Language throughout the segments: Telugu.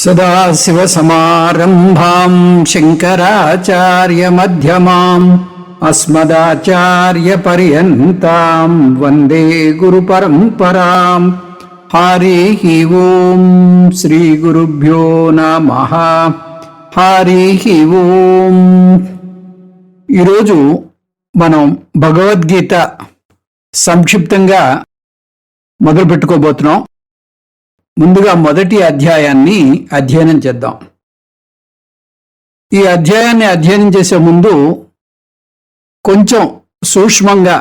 సదాశివసమారంభాం శంకరాచార్యమధ్యమాం అస్మదాచార్యపర్యంతాం వందే గురుపరంపరాం. హరిః ఓం శ్రీ గురుభ్యో నమః. హరిః ఓం. ఈరోజు మనం భగవద్గీత సంక్షిప్తంగా మొదలు పెట్టుకోబోతున్నాం. ముందుగా మొదటి అధ్యాయాన్ని అధ్యయనం చేద్దాం. ఈ అధ్యాయాన్ని అధ్యయనం చేసే ముందు కొంచెం సూక్ష్మంగా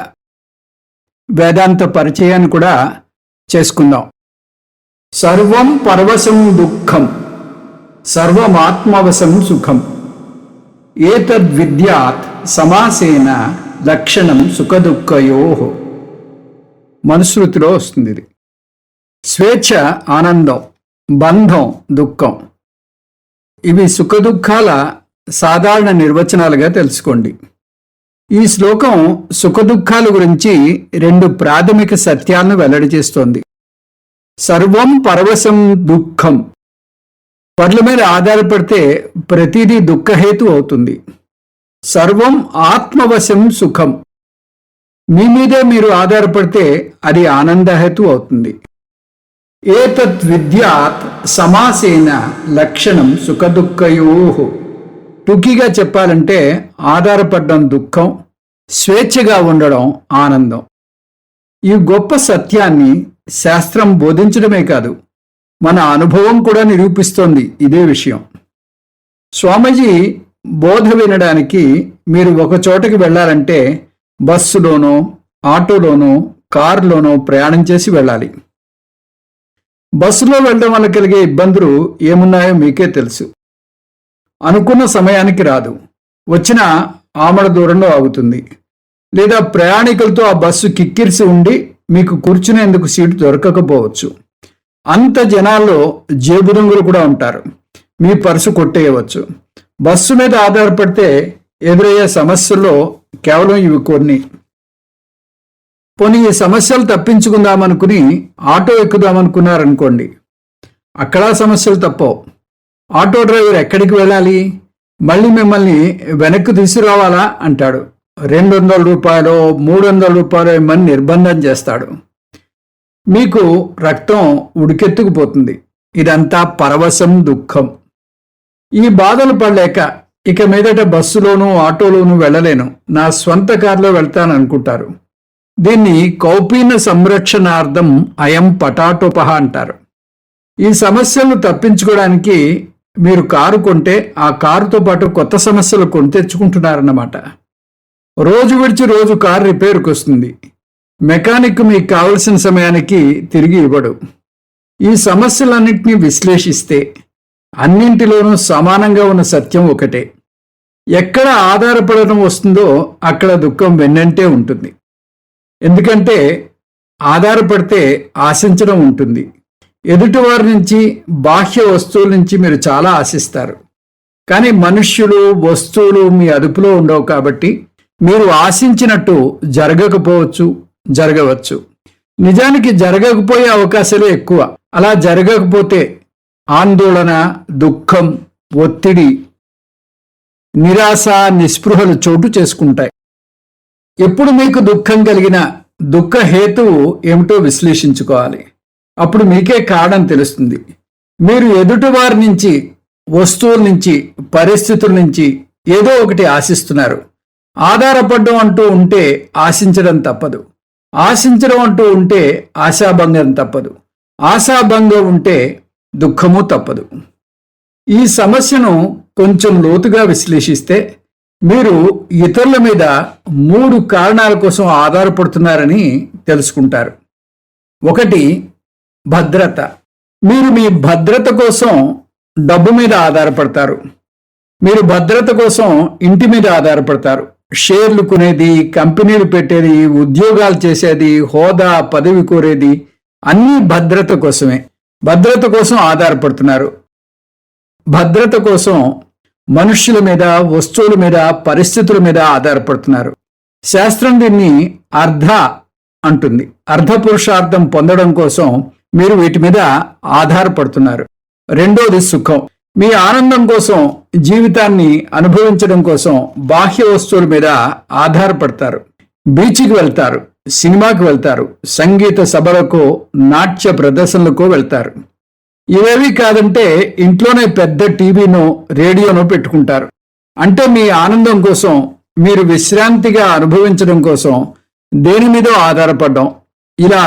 వేదాంత పరిచయాన్ని కూడా చేసుకుందాం. సర్వం పరవశం దుఃఖం సర్వమాత్మవశం సుఖం ఏతద్విద్యాత్ సమాసేన లక్షణం సుఖదుఃఖయోః. మనుస్మృతిలో వస్తుంది ఇది. స్వేచ్ఛ ఆనందం, బంధం దుఃఖం, ఇవి సుఖదుఖాల సాధారణ నిర్వచనాలుగా తెలుసుకోండి. ఈ శ్లోకం సుఖదుఖాల గురించి రెండు ప్రాథమిక సత్యాలను వెల్లడి చేస్తోంది. సర్వం పరవశం దుఃఖం, పరుల మీద ఆధారపడితే ప్రతిదీ దుఃఖహేతు అవుతుంది. సర్వం ఆత్మవశం సుఖం, మీ మీదే మీరు ఆధారపడితే అది ఆనందహేతు అవుతుంది. ఏతత్ విద్యాత్ సమాసేన లక్షణం సుఖదుఃఖయోః. టుకీగా చెప్పాలంటే ఆధారపడడం దుఃఖం, స్వేచ్ఛగా ఉండడం ఆనందం. ఈ గొప్ప సత్యాన్ని శాస్త్రం బోధించడమే కాదు, మన అనుభవం కూడా నిరూపిస్తోంది ఇదే విషయం. స్వామీజీ బోధ వినడానికి మీరు ఒక చోటకి వెళ్ళాలంటే బస్సులోనో, ఆటోలోనో, కారులోనో ప్రయాణం చేసి వెళ్ళాలి. బస్సులో వెళ్ళడం వల్ల కలిగే ఇబ్బందులు ఏమున్నాయో మీకే తెలుసు. అనుకున్న సమయానికి రాదు, వచ్చిన ఆమడ దూరంలో ఆగుతుంది, లేదా ప్రయాణికులతో ఆ బస్సు కిక్కిరిసి ఉండి మీకు కూర్చునేందుకు సీటు దొరకకపోవచ్చు. అంత జనాల్లో జేబు దొంగలు కూడా ఉంటారు, మీ పర్సు కొట్టేయవచ్చు. బస్సు మీద ఆధారపడితే ఎదురయ్యే సమస్యల్లో కేవలం ఇవి కొన్ని. పోనీ ఈ సమస్యలు తప్పించుకుందామనుకుని ఆటో ఎక్కుదామనుకున్నారనుకోండి, అక్కడ సమస్యలు తప్పవు. ఆటో డ్రైవర్ ఎక్కడికి వెళ్ళాలి, మళ్ళీ మిమ్మల్ని వెనక్కి తీసుకురావాలా అంటాడు. 200 రూపాయలు 300 రూపాయలు ఇమ్మని నిర్బంధం చేస్తాడు. మీకు రక్తం ఉడికెత్తుకుపోతుంది. ఇదంతా పరవశం దుఃఖం. ఈ బాధలు పడలేక ఇక మీదట బస్సులోనూ ఆటోలోనూ వెళ్ళలేను, నా స్వంత కారులో వెళ్తాననుకుంటారు. దీన్ని కౌపీన సంరక్షణార్థం అయం పటాటోపహ అంటారు. ఈ సమస్యలను తప్పించుకోవడానికి మీరు కారు కొంటే ఆ కారుతో పాటు కొత్త సమస్యలు కొని తెచ్చుకుంటున్నారన్నమాట. రోజు విడిచి రోజు కారు రిపేర్కి వస్తుంది. మెకానిక్ మీకు కావలసిన సమయానికి తిరిగి ఇవ్వడు. ఈ సమస్యలన్నింటినీ విశ్లేషిస్తే అన్నింటిలోనూ సమానంగా ఉన్న సత్యం ఒకటే. ఎక్కడ ఆధారపడడం వస్తుందో అక్కడ దుఃఖం వెన్నంటే ఉంటుంది. ఎందుకంటే ఆధారపడితే ఆశించడం ఉంటుంది. ఎదుటివారి నుంచి, బాహ్య వస్తువుల నుంచి మీరు చాలా ఆశిస్తారు. కానీ మనుష్యులు, వస్తువులు మీ అదుపులో ఉండవు కాబట్టి మీరు ఆశించినట్టు జరగకపోవచ్చు, జరగవచ్చు. నిజానికి జరగకపోయే అవకాశాలే ఎక్కువ. అలా జరగకపోతే ఆందోళన, దుఃఖం, ఒత్తిడి, నిరాశ, నిస్పృహలు చోటు చేసుకుంటాయి. ఎప్పుడు మీకు దుఃఖం కలిగిన దుఃఖ హేతువు ఏమిటో విశ్లేషించుకోవాలి. అప్పుడు మీకే కారణం తెలుస్తుంది. మీరు ఎదుటివారి నుంచి, వస్తువుల నుంచి, పరిస్థితుల నుంచి ఏదో ఒకటి ఆశిస్తున్నారు. ఆధారపడడం అంటూ ఉంటే ఆశించడం తప్పదు. ఆశించడం అంటూ ఉంటే ఆశాభంగం తప్పదు. ఆశాభంగం ఉంటే దుఃఖము తప్పదు. ఈ సమస్యను కొంచెం లోతుగా విశ్లేషిస్తే మీరు ఇతరుల మీద 3 కారణాల కోసం ఆధారపడుతున్నారని తెలుసుకుంటారు. 1, భద్రత. మీరు మీ భద్రత కోసం డబ్బు మీద ఆధారపడతారు. మీరు భద్రత కోసం ఇంటి మీద ఆధారపడతారు. షేర్లు కొనేది, కంపెనీలు పెట్టేది, ఉద్యోగాలు చేసేది, హోదా, పదవి కోరేది అన్నీ భద్రత కోసమే. భద్రత కోసం ఆధారపడుతున్నారు. భద్రత కోసం మనుష్యుల మీద, వస్తువుల మీద, పరిస్థితుల మీద ఆధారపడుతున్నారు. శాస్త్రం దీన్ని అర్ధ అంటుంది. అర్ధ పురుషార్థం పొందడం కోసం మీరు వీటి మీద ఆధారపడుతున్నారు. రెండోది సుఖం. మీ ఆనందం కోసం, జీవితాన్ని అనుభవించడం కోసం బాహ్య వస్తువుల మీద ఆధారపడతారు. బీచ్కి వెళ్తారు, సినిమాకి వెళ్తారు, సంగీత సభలకు, నాట్య ప్రదర్శనలకు వెళ్తారు. ఇవేవి కాదంటే ఇంట్లోనే పెద్ద టీవీనో రేడియోనో పెట్టుకుంటారు. అంటే మీ ఆనందం కోసం, మీరు విశ్రాంతిగా అనుభవించడం కోసం దేని మీదో ఆధారపడడం. ఇలా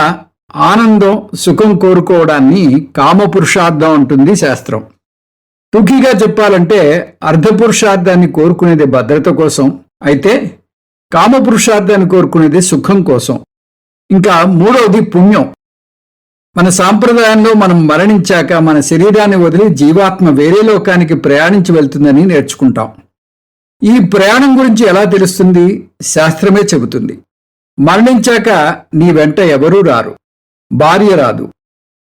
ఆనందం, సుఖం కోరుకోవడాన్ని కామపురుషార్థం అంటుంది శాస్త్రం. టూకీగా చెప్పాలంటే అర్ధపురుషార్థాన్ని కోరుకునేది భద్రత కోసం, అయితే కామపురుషార్థాన్ని కోరుకునేది సుఖం కోసం. ఇంకా మూడవది పుణ్యం. మన సాంప్రదాయంలో మనం మరణించాక మన శరీరాన్ని వదిలి జీవాత్మ వేరే లోకానికి ప్రయాణించి వెళ్తుందని నేర్చుకుంటాం. ఈ ప్రయాణం గురించి ఎలా తెలుస్తుంది? శాస్త్రమే చెబుతుంది. మరణించాక నీ వెంట ఎవరూ రారు. భార్య రాదు,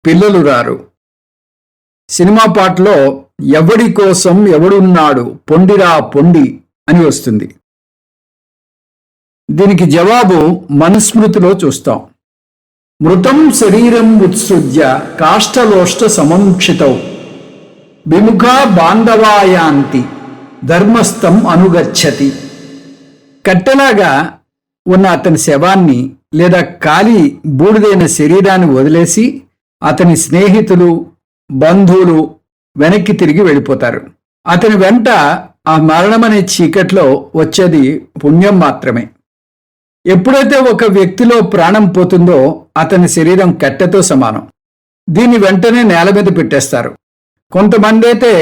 పిల్లలు రారు. సినిమా పాటలో ఎవడి కోసం ఎవడున్నాడు, పొండిరా పొండి అని వస్తుంది. దీనికి జవాబు మనుస్మృతిలో చూస్తాం. మృతం శరీరం ఉత్సృజ్య కాష్టలోష్ట సమంక్షితౌ విముఖా బాంధవాయాంతి ధర్మస్థం అనుగచ్చతి. కట్టెలాగా ఉన్న అతని శవాన్ని లేదా కాలి బూడిదైన శరీరాన్ని వదిలేసి అతని స్నేహితులు, బంధువులు వెనక్కి తిరిగి వెళ్ళిపోతారు. అతని వెంట ఆ మరణమనే చీకట్లో వచ్చేది పుణ్యం మాత్రమే. ఎప్పుడైతే ఒక వ్యక్తిలో ప్రాణం పోతుందో అతని శరీరం కట్టెతో సమానం. దీన్ని వెంటనే నేల మీద పెట్టేస్తారు. కొంతమంది అయితే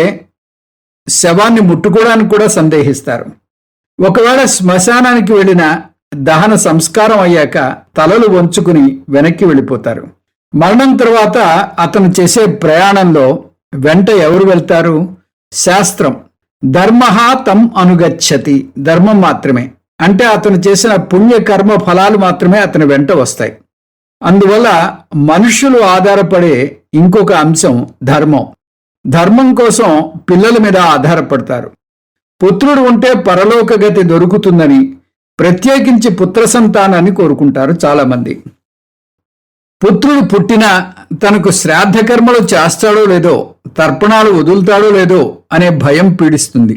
శవాన్ని ముట్టుకోవడానికి కూడా సందేహిస్తారు. ఒకవేళ శ్మశానానికి వెళ్ళిన దహన సంస్కారం అయ్యాక తలలు వంచుకుని వెనక్కి వెళ్ళిపోతారు. మరణం తర్వాత అతను చేసే ప్రయాణంలో వెంట ఎవరు వెళ్తారు? శాస్త్రం ధర్మః తం అనుగచ్చతి, ధర్మం మాత్రమే. అంటే అతను చేసిన పుణ్యకర్మ ఫలాలు మాత్రమే అతని వెంట వస్తాయి. అందువల్ల మనుషులు ఆధారపడే ఇంకొక అంశం ధర్మం. ధర్మం కోసం పిల్లల మీద ఆధారపడతారు. పుత్రుడు ఉంటే పరలోక గతి దొరుకుతుందని ప్రత్యేకించి పుత్ర సంతానాన్ని కోరుకుంటారు చాలామంది. పుత్రుడు పుట్టినా తనకు శ్రాద్ధ కర్మలు చేస్తాడో లేదో, తర్పణాలు వదులుతాడో లేదో అనే భయం పీడిస్తుంది.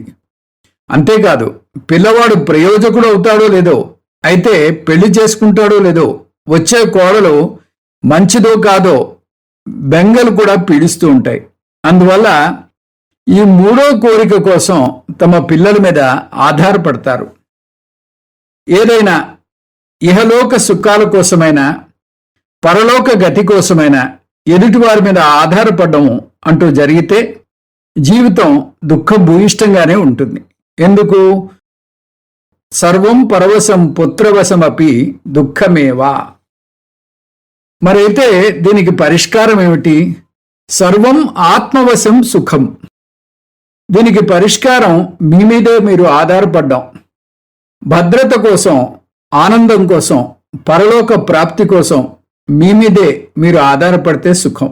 అంతేకాదు పిల్లవాడు ప్రయోజకుడు అవుతాడో లేదో, అయితే పెళ్లి చేసుకుంటాడో లేదో, వచ్చే కోడలు మంచిదో కాదో బెంగలు కూడా పీడిస్తూ ఉంటాయి. అందువల్ల ఈ మూడో కోరిక కోసం తమ పిల్లల మీద ఆధారపడతారు. ఏదైనా ఇహలోక సుఖాల కోసమైనా పరలోక గతి కోసమైనా ఎదుటివారి మీద ఆధారపడడం అంటూ జరిగితే జీవితం దుఃఖభూయిష్టంగానే ఉంటుంది. ఎందుకు? సర్వం పరవశం పుత్రవశమపి దుఃఖమేవా. మరైతే దీనికి పరిష్కారం ఏమిటి? సర్వం ఆత్మవశం సుఖం. దీనికి పరిష్కారం మీ మీదే మీరు ఆధారపడ్డాం. భద్రత కోసం, ఆనందం కోసం, పరలోక ప్రాప్తి కోసం మీ మీదే మీరు ఆధారపడితే సుఖం.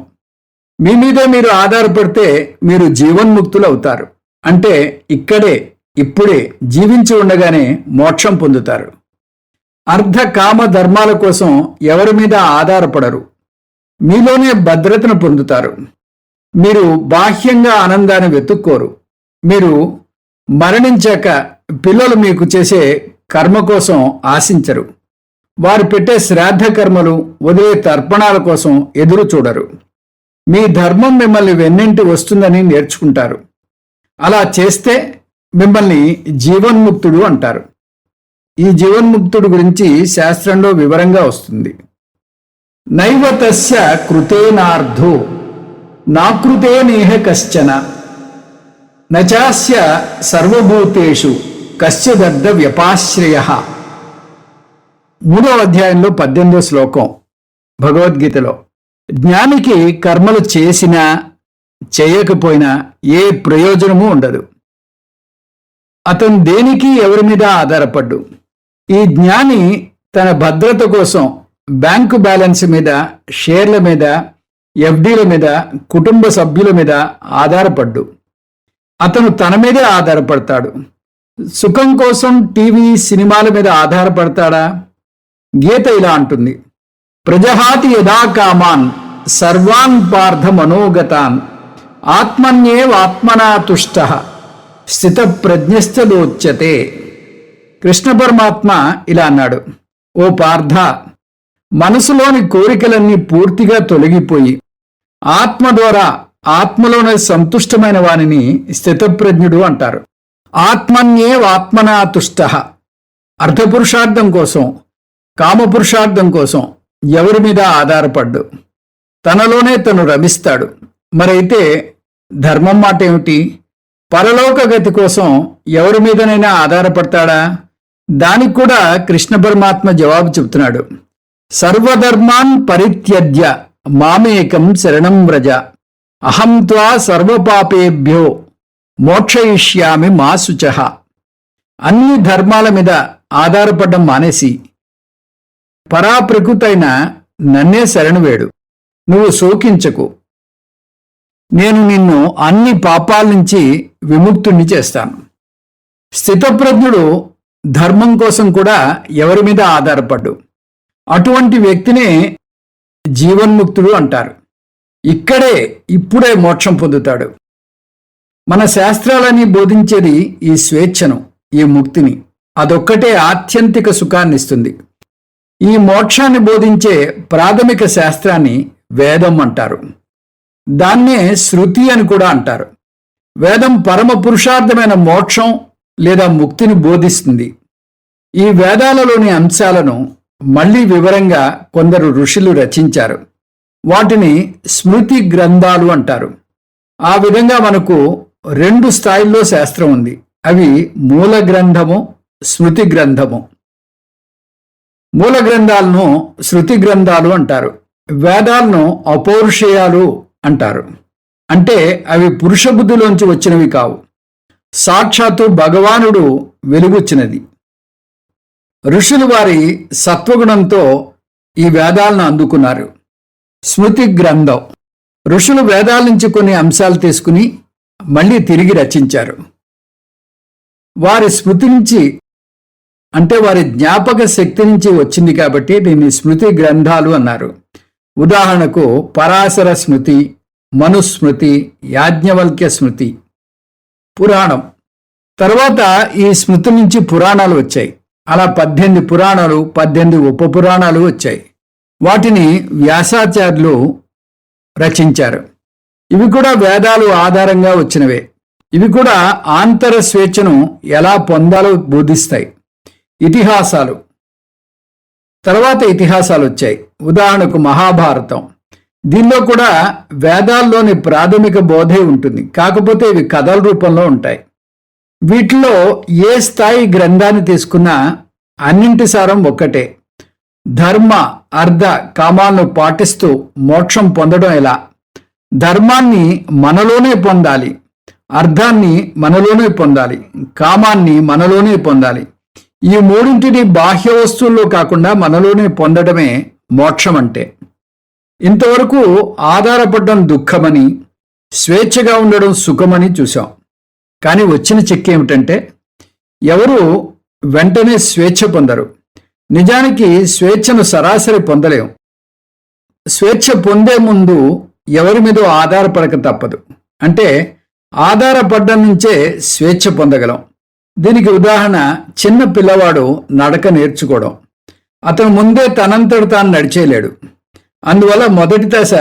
మీ మీదే మీరు ఆధారపడితే మీరు జీవన్ముక్తులు అవుతారు. అంటే ఇక్కడే ఇప్పుడే జీవించి ఉండగానే మోక్షం పొందుతారు. అర్ధ కామ ధర్మాల కోసం ఎవరి మీద ఆధారపడరు. మీలోనే భద్రతను పొందుతారు. మీరు బాహ్యంగా ఆనందాన్ని వెతుక్కోరు. మీరు మరణించాక పిల్లలు మీకు చేసే కర్మ కోసం ఆశించరు. వారు పెట్టే శ్రాద్ధ కర్మలు, వదిలే తర్పణాల కోసం ఎదురు చూడరు. మీ ధర్మం మిమ్మల్ని వెన్నింటి వస్తుందని నేర్చుకుంటారు. అలా చేస్తే మిమ్మల్ని జీవన్ముక్తుడు అంటారు. ఈ జీవన్ముక్తుడు గురించి శాస్త్రంలో వివరంగా వస్తుంది. నైవతస్య కృతేనార్థో నాకృతే నేహ కశ్చన నచాస్య సర్వభూతేషు కశ్చిదర్థ వ్యపాశ్రయః. 3వ అధ్యాయంలో 18వ శ్లోకం భగవద్గీతలో. జ్ఞానికి కర్మలు చేసినా చేయకపోయినా ఏ ప్రయోజనము ఉండదు. అతను దేనికి ఎవరి మీద ఆధారపడ్డు. ఈ జ్ఞాని తన భద్రత కోసం బ్యాంకు బ్యాలెన్స్ మీద, షేర్ల మీద, ఎఫ్డీల మీద, కుటుంబ సభ్యుల మీద ఆధారపడ్డు. అతను తన మీదే ఆధారపడతాడు. సుఖం కోసం టీవీ, సినిమాల మీద ఆధారపడతాడా? గీత ఇలా అంటుంది, ప్రజహాతి యథా కామాన్ సర్వాన్ పార్థ మనోగతాన్ ఆత్మన్యేవాత్మనా తుష్టః స్థితప్రజ్ఞశ్చోచ్యతే. కృష్ణ పరమాత్మ ఇలా అన్నాడు, ఓ పార్థ, మనసులోని కోరికలన్నీ పూర్తిగా తొలగిపోయి ఆత్మ ద్వారా ఆత్మలోనే సంతుష్టమైన వానిని స్థితప్రజ్ఞుడు అంటారు. ఆత్మన్యేవాత్మనా తుష్టః, అర్థపురుషార్థం కోసం, కామపురుషార్థం కోసం ఎవరి మీద ఆధారపడ్డు, తనలోనే తను రమిస్తాడు. మరైతే ధర్మం మాట ఏమిటి? పరలోక గతి కోసం ఎవరి మీదనైనా ఆధారపడతాడా? దానికి కూడా కృష్ణ పరమాత్మ జవాబు చెబుతున్నాడు. సర్వధర్మాన్ పరిత్యజ్య మామేకం శరణం వ్రజ, అహం త్వా సర్వపాపేభ్యో మోక్షయిష్యామి మా శుచః. అన్ని ధర్మాల మీద ఆధారపడడం మానేసి పరాప్రకృతైన నన్నే శరణు వేడు, నువ్వు శోకించకు, నేను నిన్ను అన్ని పాపాల నుంచి విముక్తుణ్ణి చేస్తాను. స్థితప్రజ్ఞుడు ధర్మం కోసం కూడా ఎవరి మీద ఆధారపడ్డు. అటువంటి వ్యక్తినే జీవన్ముక్తుడు అంటారు. ఇప్పుడే మోక్షం పొందుతాడు. మన శాస్త్రాలని బోధించేది ఈ స్వేచ్ఛను, ఈ ముక్తిని. అదొక్కటే ఆత్యంతిక సుఖాన్ని ఇస్తుంది. ఈ మోక్షాన్ని బోధించే ప్రాథమిక శాస్త్రాన్ని వేదం అంటారు. దాన్నే శృతి అని కూడా అంటారు. వేదం పరమ పురుషార్థమైన మోక్షం లేదా ముక్తిని బోధిస్తుంది. ఈ వేదాలలోని అంశాలను మళ్లీ వివరంగా కొందరు ఋషులు రచించారు. వాటిని స్మృతి గ్రంథాలు అంటారు. ఆ విధంగా మనకు 2 స్థాయిల్లో శాస్త్రం ఉంది. అవి మూల గ్రంథము, స్మృతి గ్రంథము. మూల గ్రంథాలను శృతి గ్రంథాలు అంటారు. వేదాలను అపౌరుషేయాలు అంటారు. అంటే అవి పురుష బుద్ధిలోంచి వచ్చినవి కావు, సాక్షాత్తు భగవానుడు వెలుగుచ్చినది. ఋషులు వారి సత్వగుణంతో ఈ వేదాలను అందుకున్నారు. స్మృతి గ్రంథం ఋషులు వేదాల నుంచి కొన్ని అంశాలు తీసుకుని మళ్ళీ తిరిగి రచించారు. వారి స్మృతి నుంచి, అంటే వారి జ్ఞాపక శక్తి నుంచి వచ్చింది కాబట్టి దీన్ని స్మృతి గ్రంథాలు అన్నారు. ఉదాహరణకు పరాశర స్మృతి, మనుస్మృతి, యాజ్ఞవల్క్య స్మృతి. పురాణం తర్వాత ఈ స్మృతి నుంచి పురాణాలు వచ్చాయి. అలా 18 పురాణాలు, 18 ఉప పురాణాలు వచ్చాయి. వాటిని వ్యాసాచార్యులు రచించారు. ఇవి కూడా వేదాలు ఆధారంగా వచ్చినవే. ఇవి కూడా ఆంతర స్వేచ్ఛను ఎలా పొందాలో బోధిస్తాయి. ఇతిహాసాలు తర్వాత ఇతిహాసాలు వచ్చాయి. ఉదాహరణకు మహాభారతం. దీనిలో కూడా వేదాల్లోని ప్రాథమిక బోధే ఉంటుంది, కాకపోతే ఇవి కథల రూపంలో ఉంటాయి. వీటిలో ఏ స్థాయి గ్రంథాన్ని తీసుకున్నా అన్నింటి సారం ఒక్కటే. ధర్మ అర్థ కామాలను పాటిస్తూ మోక్షం పొందడం ఎలా? ధర్మాన్ని మనలోనే పొందాలి, అర్థాన్ని మనలోనే పొందాలి, కామాన్ని మనలోనే పొందాలి. ఈ మూడింటిని బాహ్య వస్తువుల్లో కాకుండా మనలోనే పొందడమే మోక్షం అంటే. ఇంతవరకు ఆధారపడడం దుఃఖమని, స్వేచ్ఛగా ఉండడం సుఖమని చూశాం. కానీ వచ్చిన చిక్కు ఏమిటంటే ఎవరు వెంటనే స్వేచ్ఛ పొందరు. నిజానికి స్వేచ్ఛను సరాసరి పొందలేం. స్వేచ్ఛ పొందే ముందు ఎవరి మీద ఆధారపడక తప్పదు. అంటే ఆధారపడ్డం నుంచే స్వేచ్ఛ పొందగలం. దీనికి ఉదాహరణ చిన్న పిల్లవాడు నడక నేర్చుకోవడం. అతను ముందే తనంతట తాను నడిచేయలేడు. అందువల్ల మొదటి దశ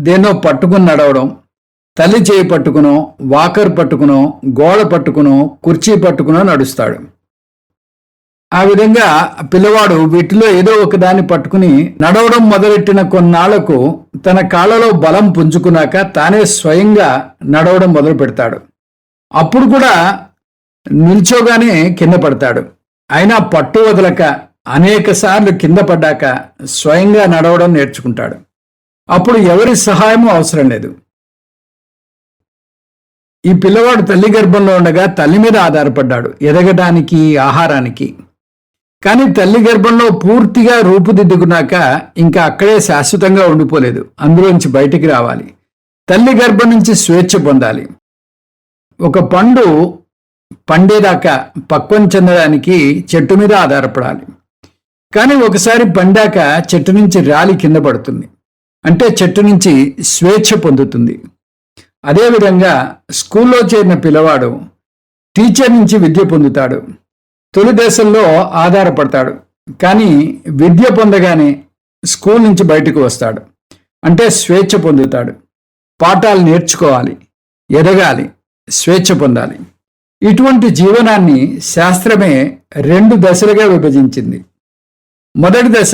దేన్నో పట్టుకుని నడవడం. తల్లి చేయి పట్టుకునో, వాకర్ పట్టుకునో, గోడ పట్టుకునో, కుర్చీ పట్టుకునో నడుస్తాడు. ఆ విధంగా పిల్లవాడు వీటిలో ఏదో ఒకదాన్ని పట్టుకుని నడవడం మొదలెట్టిన కొన్నాళ్లకు తన కాళ్ళలో బలం పుంజుకున్నాక తానే స్వయంగా నడవడం మొదలు పెడతాడు. అప్పుడు కూడా నిల్చోగానే కింద పడతాడు. అయినా పట్టు వదలక అనేక సార్లు కింద పడ్డాక స్వయంగా నడవడం నేర్చుకుంటాడు. అప్పుడు ఎవరి సహాయము అవసరం లేదు. ఈ పిల్లవాడు తల్లి గర్భంలో ఉండగా తల్లి మీద ఆధారపడ్డాడు ఎదగడానికి, ఆహారానికి. కానీ తల్లి గర్భంలో పూర్తిగా రూపుదిద్దుకున్నాక ఇంకా అక్కడే శాశ్వతంగా ఉండిపోలేదు. అందులోంచి బయటికి రావాలి. తల్లి గర్భం నుంచి స్వేచ్ఛ పొందాలి. ఒక పండు పండేదాకా పక్వం చెందడానికి చెట్టు మీద ఆధారపడాలి. కానీ ఒకసారి పండాక చెట్టు నుంచి రాలి కింద పడుతుంది. అంటే చెట్టు నుంచి స్వేచ్ఛ పొందుతుంది. అదేవిధంగా స్కూల్లో చేరిన పిల్లవాడు టీచర్ నుంచి విద్య పొందుతాడు. తొలి దశల్లో ఆధారపడతాడు, కానీ విద్య పొందగానే స్కూల్ నుంచి బయటకు వస్తాడు. అంటే స్వేచ్ఛ పొందుతాడు. పాఠాలు నేర్చుకోవాలి, ఎదగాలి, స్వేచ్ఛ పొందాలి. ఇటువంటి జీవనాన్ని శాస్త్రమే 2 దశలుగా విభజించింది. మొదటి దశ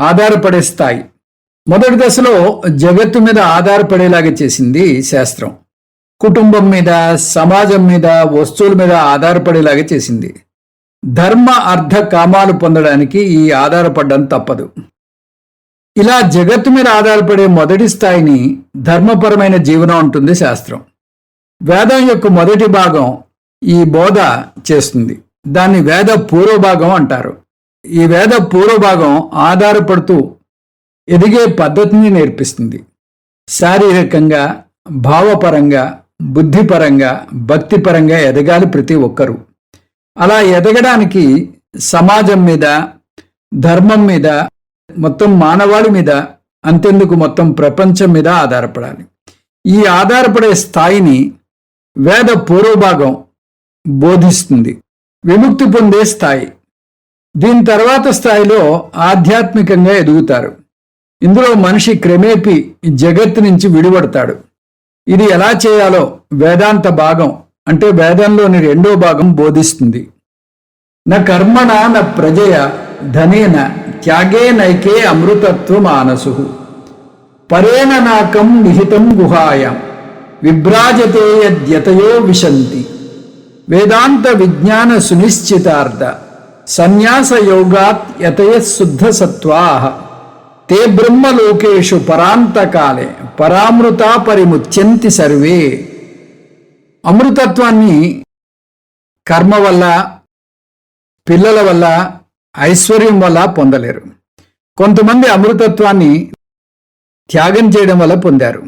ఆధారపడే స్థాయి. మొదటి దశలో జగత్తు మీద ఆధారపడేలాగా చేసింది శాస్త్రం. కుటుంబం మీద, సమాజం మీద, వస్తువుల మీద ఆధారపడేలాగా చేసింది. ధర్మ అర్థ కామాలు పొందడానికి ఈ ఆధారపడడం తప్పదు. ఇలా జగత్తు మీద ఆధారపడే మొదటి స్థాయిని ధర్మపరమైన జీవనం ఉంటుంది శాస్త్రం. వేదం యొక్క మొదటి భాగం ఈ బోధ చేస్తుంది. దాన్ని వేద పూర్వభాగం అంటారు. ఈ వేద పూర్వభాగం ఆధారపడుతూ ఎదిగే పద్ధతిని నేర్పిస్తుంది. శారీరకంగా, భావపరంగా, బుద్ధిపరంగా, భక్తిపరంగా ఎదగాలి ప్రతి ఒక్కరూ. అలా ఎదగడానికి సమాజం మీద, ధర్మం మీద, మొత్తం మానవాళి మీద, అంతెందుకు మొత్తం ప్రపంచం మీద ఆధారపడాలి. ఈ ఆధారపడే స్థాయిని వేద పూర్వభాగం బోధిస్తుంది. విముక్తి పొందే స్థాయి. దీని తర్వాత స్థాయిలో ఆధ్యాత్మికంగా ఎదుగుతారు. ఇందులో మనిషి క్రమేపీ జగత్తు నుంచి విడిపడతాడు. ఇది ఎలా చేయాలో వేదాంత భాగం, అంటే వేదంలోని 2వ భాగం బోధిస్తుంది. న కర్మణ న ప్రజయ ధనేన త్యాగే నైకే అమృతత్వ మానసు పరేణ నాకం నిహితం గుహాయాం విభ్రాజతే యద్యతయో విశంతి వేదాంత విజ్ఞాన సునిశ్చితార్థ సన్యాస యోగాత్ యతయ శుద్ధ సత్వాః తే బ్రహ్మలోకేషు పరాంతకాలే పరామృతా పరిముచ్యంతి సర్వే. అమృతత్వాన్ని కర్మ వల్ల, పిల్లల వల్ల, ఐశ్వర్యం వల్ల పొందలేరు. కొంతమంది అమృతత్వాన్ని త్యాగం చేయడం వల్ల పొందారు.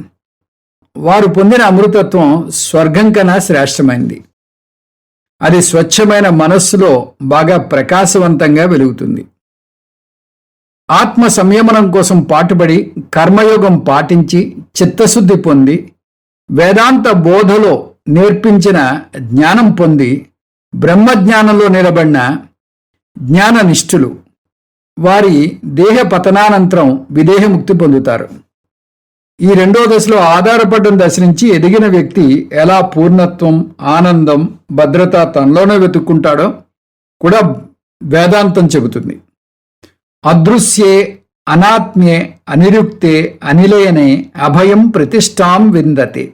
వారు పొందిన అమృతత్వం స్వర్గం కన్నా శ్రేష్టమైంది. అది స్వచ్ఛమైన మనస్సులో బాగా ప్రకాశవంతంగా వెలుగుతుంది. ఆత్మ సంయమనం కోసం పాటుపడి కర్మయోగం పాటించి చిత్తశుద్ధి పొంది వేదాంత బోధలో నేర్పించిన జ్ఞానం పొంది బ్రహ్మజ్ఞానంలో నిలబడిన జ్ఞాననిష్ఠులు వారి దేహ పతనానంతరం విదేహముక్తి పొందుతారు. ఈ 2వ దశలో ఆధారపడడం దశ నుంచి ఎదిగిన వ్యక్తి ఎలా పూర్ణత్వం, ఆనందం, భద్రత తనలోనే వెతుక్కుంటాడో కూడా వేదాంతం చెబుతుంది. అదృశ్యే అనాత్మ్యే అనిరుక్తే అనిలయనే అభయం ప్రతిష్టాం విందతే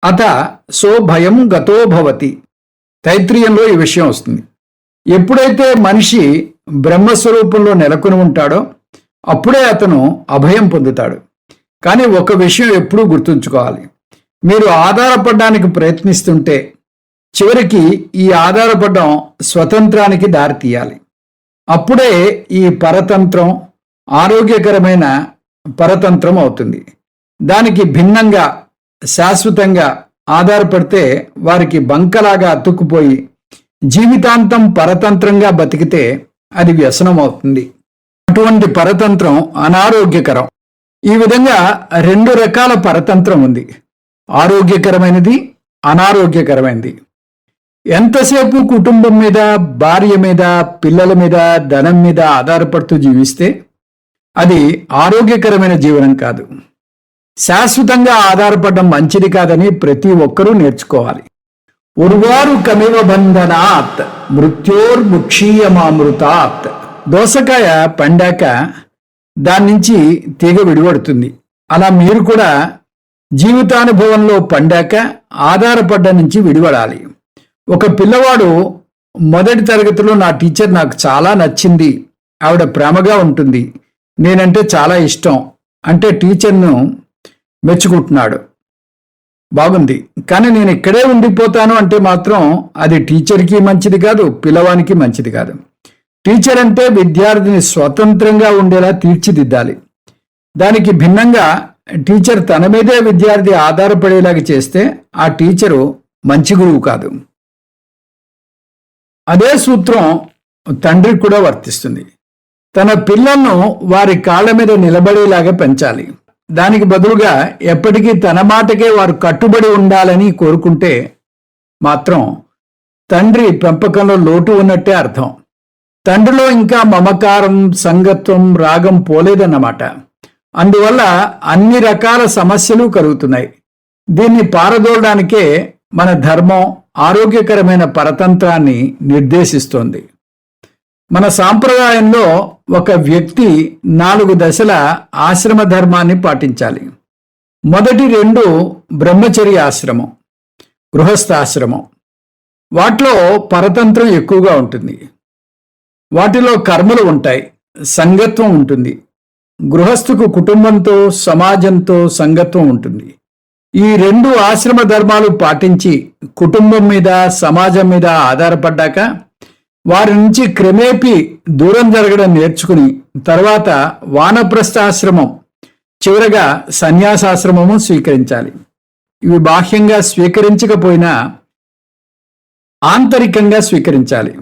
అత సో భయం గతో భవతి. తైత్రీయంలో ఈ విషయం వస్తుంది. ఎప్పుడైతే మనిషి బ్రహ్మస్వరూపంలో నెలకొని ఉంటాడో అప్పుడే అతను అభయం పొందుతాడు. కానీ ఒక విషయం ఎప్పుడూ గుర్తుంచుకోవాలి. మీరు ఆధారపడడానికి ప్రయత్నిస్తుంటే చివరికి ఈ ఆధారపడడం స్వతంత్రానికి దారితీయాలి. అప్పుడే ఈ పరతంత్రం ఆరోగ్యకరమైన పరతంత్రం అవుతుంది. దానికి భిన్నంగా శాశ్వతంగా ఆధారపడితే వారికి బంకలాగా అతుక్కుపోయి జీవితాంతం పరతంత్రంగా బతికితే అది వ్యసనం అవుతుంది. అటువంటి పరతంత్రం అనారోగ్యకరం. ఈ విధంగా 2 రకాల పరతంత్రం ఉంది. ఆరోగ్యకరమైనది, అనారోగ్యకరమైనది. ఎంతసేపు కుటుంబం మీద, భార్య మీద, పిల్లల మీద, ధనం మీద ఆధారపడుతూ జీవిస్తే అది ఆరోగ్యకరమైన జీవనం కాదు. శాశ్వతంగా ఆధారపడడం మంచిది కాదని ప్రతి ఒక్కరూ నేర్చుకోవాలి. ఉర్వారు కమివ బంధనాత్ మృత్యోర్ముక్షీయమామృతాత్. దోసకాయ పండాక దాని నుంచి తీగ విడిపడుతుంది. అలా మీరు కూడా జీవితానుభవంలో పండాక ఆధారపడ్డ నుంచి విడిపడాలి. ఒక పిల్లవాడు మొదటి తరగతిలో నా టీచర్ నాకు చాలా నచ్చింది, ఆవిడ ప్రేమగా ఉంటుంది, నేనంటే చాలా ఇష్టం అంటే టీచర్ను మెచ్చుకుంటున్నాడు, బాగుంది. కానీ నేను ఇక్కడే ఉండిపోతాను అంటే మాత్రం అది టీచర్కి మంచిది కాదు, పిల్లవానికి మంచిది కాదు. టీచర్ అంటే విద్యార్థిని స్వతంత్రంగా ఉండేలా తీర్చిదిద్దాలి. దానికి భిన్నంగా టీచర్ తన మీదే విద్యార్థి ఆధారపడేలాగా చేస్తే ఆ టీచరు మంచి గురువు కాదు. అదే సూత్రం తండ్రికి కూడా వర్తిస్తుంది. తన పిల్లలను వారి కాళ్ళ మీద నిలబడేలాగా పెంచాలి. దానికి బదులుగా ఎప్పటికీ తన మాటకే వారు కట్టుబడి ఉండాలని కోరుకుంటే మాత్రం తండ్రి పెంపకంలో లోటు ఉన్నట్టే అర్థం. తండ్రిలో ఇంకా మమకారం, సంగత్వం, రాగం పోలేదన్నమాట. అందువల్ల అన్ని రకాల సమస్యలు కలుగుతున్నాయి. దీన్ని పారదోలడానికే మన ధర్మం ఆరోగ్యకరమైన పరతంత్రాన్ని నిర్దేశిస్తోంది. మన సాంప్రదాయంలో ఒక వ్యక్తి 4 దశల ఆశ్రమ ధర్మాన్ని పాటించాలి. మొదటి 2 బ్రహ్మచర్య ఆశ్రమం, గృహస్థాశ్రమం. వాటిలో పరతంత్రం ఎక్కువగా ఉంటుంది. వాటిలో కర్మలు ఉంటాయి, సంగత్వం ఉంటుంది. గృహస్థుకు కుటుంబంతో, సమాజంతో సంగత్వం ఉంటుంది. ఈ 2 ఆశ్రమ ధర్మాలు పాటించి కుటుంబం మీద, సమాజం మీద ఆధారపడ్డాక వారి నుంచి క్రమేపీ దూరం జరగడం నేర్చుకుని తర్వాత వానప్రస్థాశ్రమం, చివరగా సన్యాసాశ్రమము స్వీకరించాలి. ఇవి బాహ్యంగా స్వీకరించకపోయినా ఆంతరికంగా స్వీకరించాలి.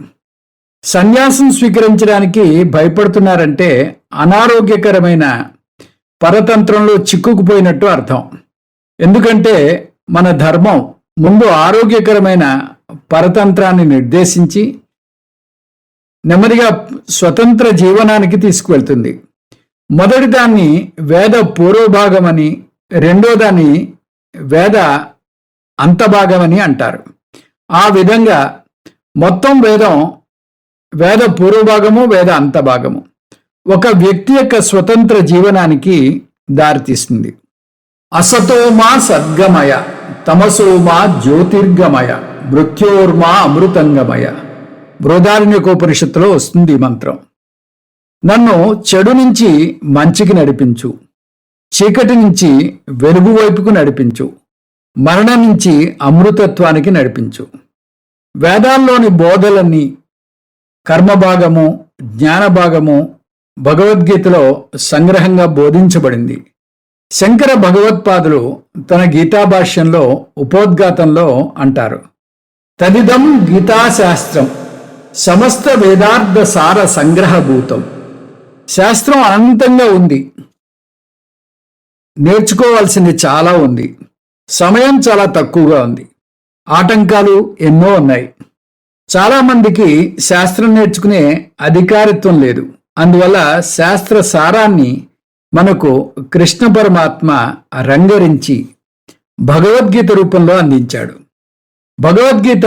సన్యాసం స్వీకరించడానికి భయపడుతున్నారంటే అనారోగ్యకరమైన పరతంత్రంలో చిక్కుకుపోయినట్టు అర్థం. ఎందుకంటే మన ధర్మం ముందు ఆరోగ్యకరమైన పరతంత్రాన్ని నిర్దేశించి నెమ్మదిగా స్వతంత్ర జీవనానికి తీసుకువెళ్తుంది. మొదటి దాన్ని వేద పూర్వభాగమని, రెండో దాన్ని వేద అంతభాగమని అంటారు. ఆ విధంగా మొత్తం వేద పూర్వభాగము, వేద అంతభాగము ఒక వ్యక్తి యొక్క స్వతంత్ర జీవనానికి దారితీస్తుంది. అసతోమా సద్గమయ, తమసోమా జ్యోతిర్గమయ, మృత్యోర్మా అమృతంగమయ. బృహదారణ్యకోపనిషత్తులో వస్తుంది ఈ మంత్రం. నన్ను చెడు నుంచి మంచికి నడిపించు, చీకటి నుంచి వెలుగు వైపుకు నడిపించు, మరణం నుంచి అమృతత్వానికి నడిపించు. వేదాల్లోని బోధలన్నీ కర్మభాగము, జ్ఞానభాగము భగవద్గీతలో సంగ్రహంగా బోధించబడింది. శంకర భగవత్పాదులు తన గీతాభాష్యంలో ఉపోద్ఘాతంలో అంటారు, తదిదం గీతాశాస్త్రం సమస్త వేదార్థ సార సంగ్రహభూతం. శాస్త్రం అనంతంగా ఉంది, నేర్చుకోవాల్సింది చాలా ఉంది, సమయం చాలా తక్కువగా ఉంది, ఆటంకాలు ఎన్నో ఉన్నాయి. చాలామందికి శాస్త్రం నేర్చుకునే అధికారిత్వం లేదు. అందువల్ల శాస్త్ర సారాన్ని మనకు కృష్ణ పరమాత్మ రంగరించి భగవద్గీత రూపంలో అందించాడు. భగవద్గీత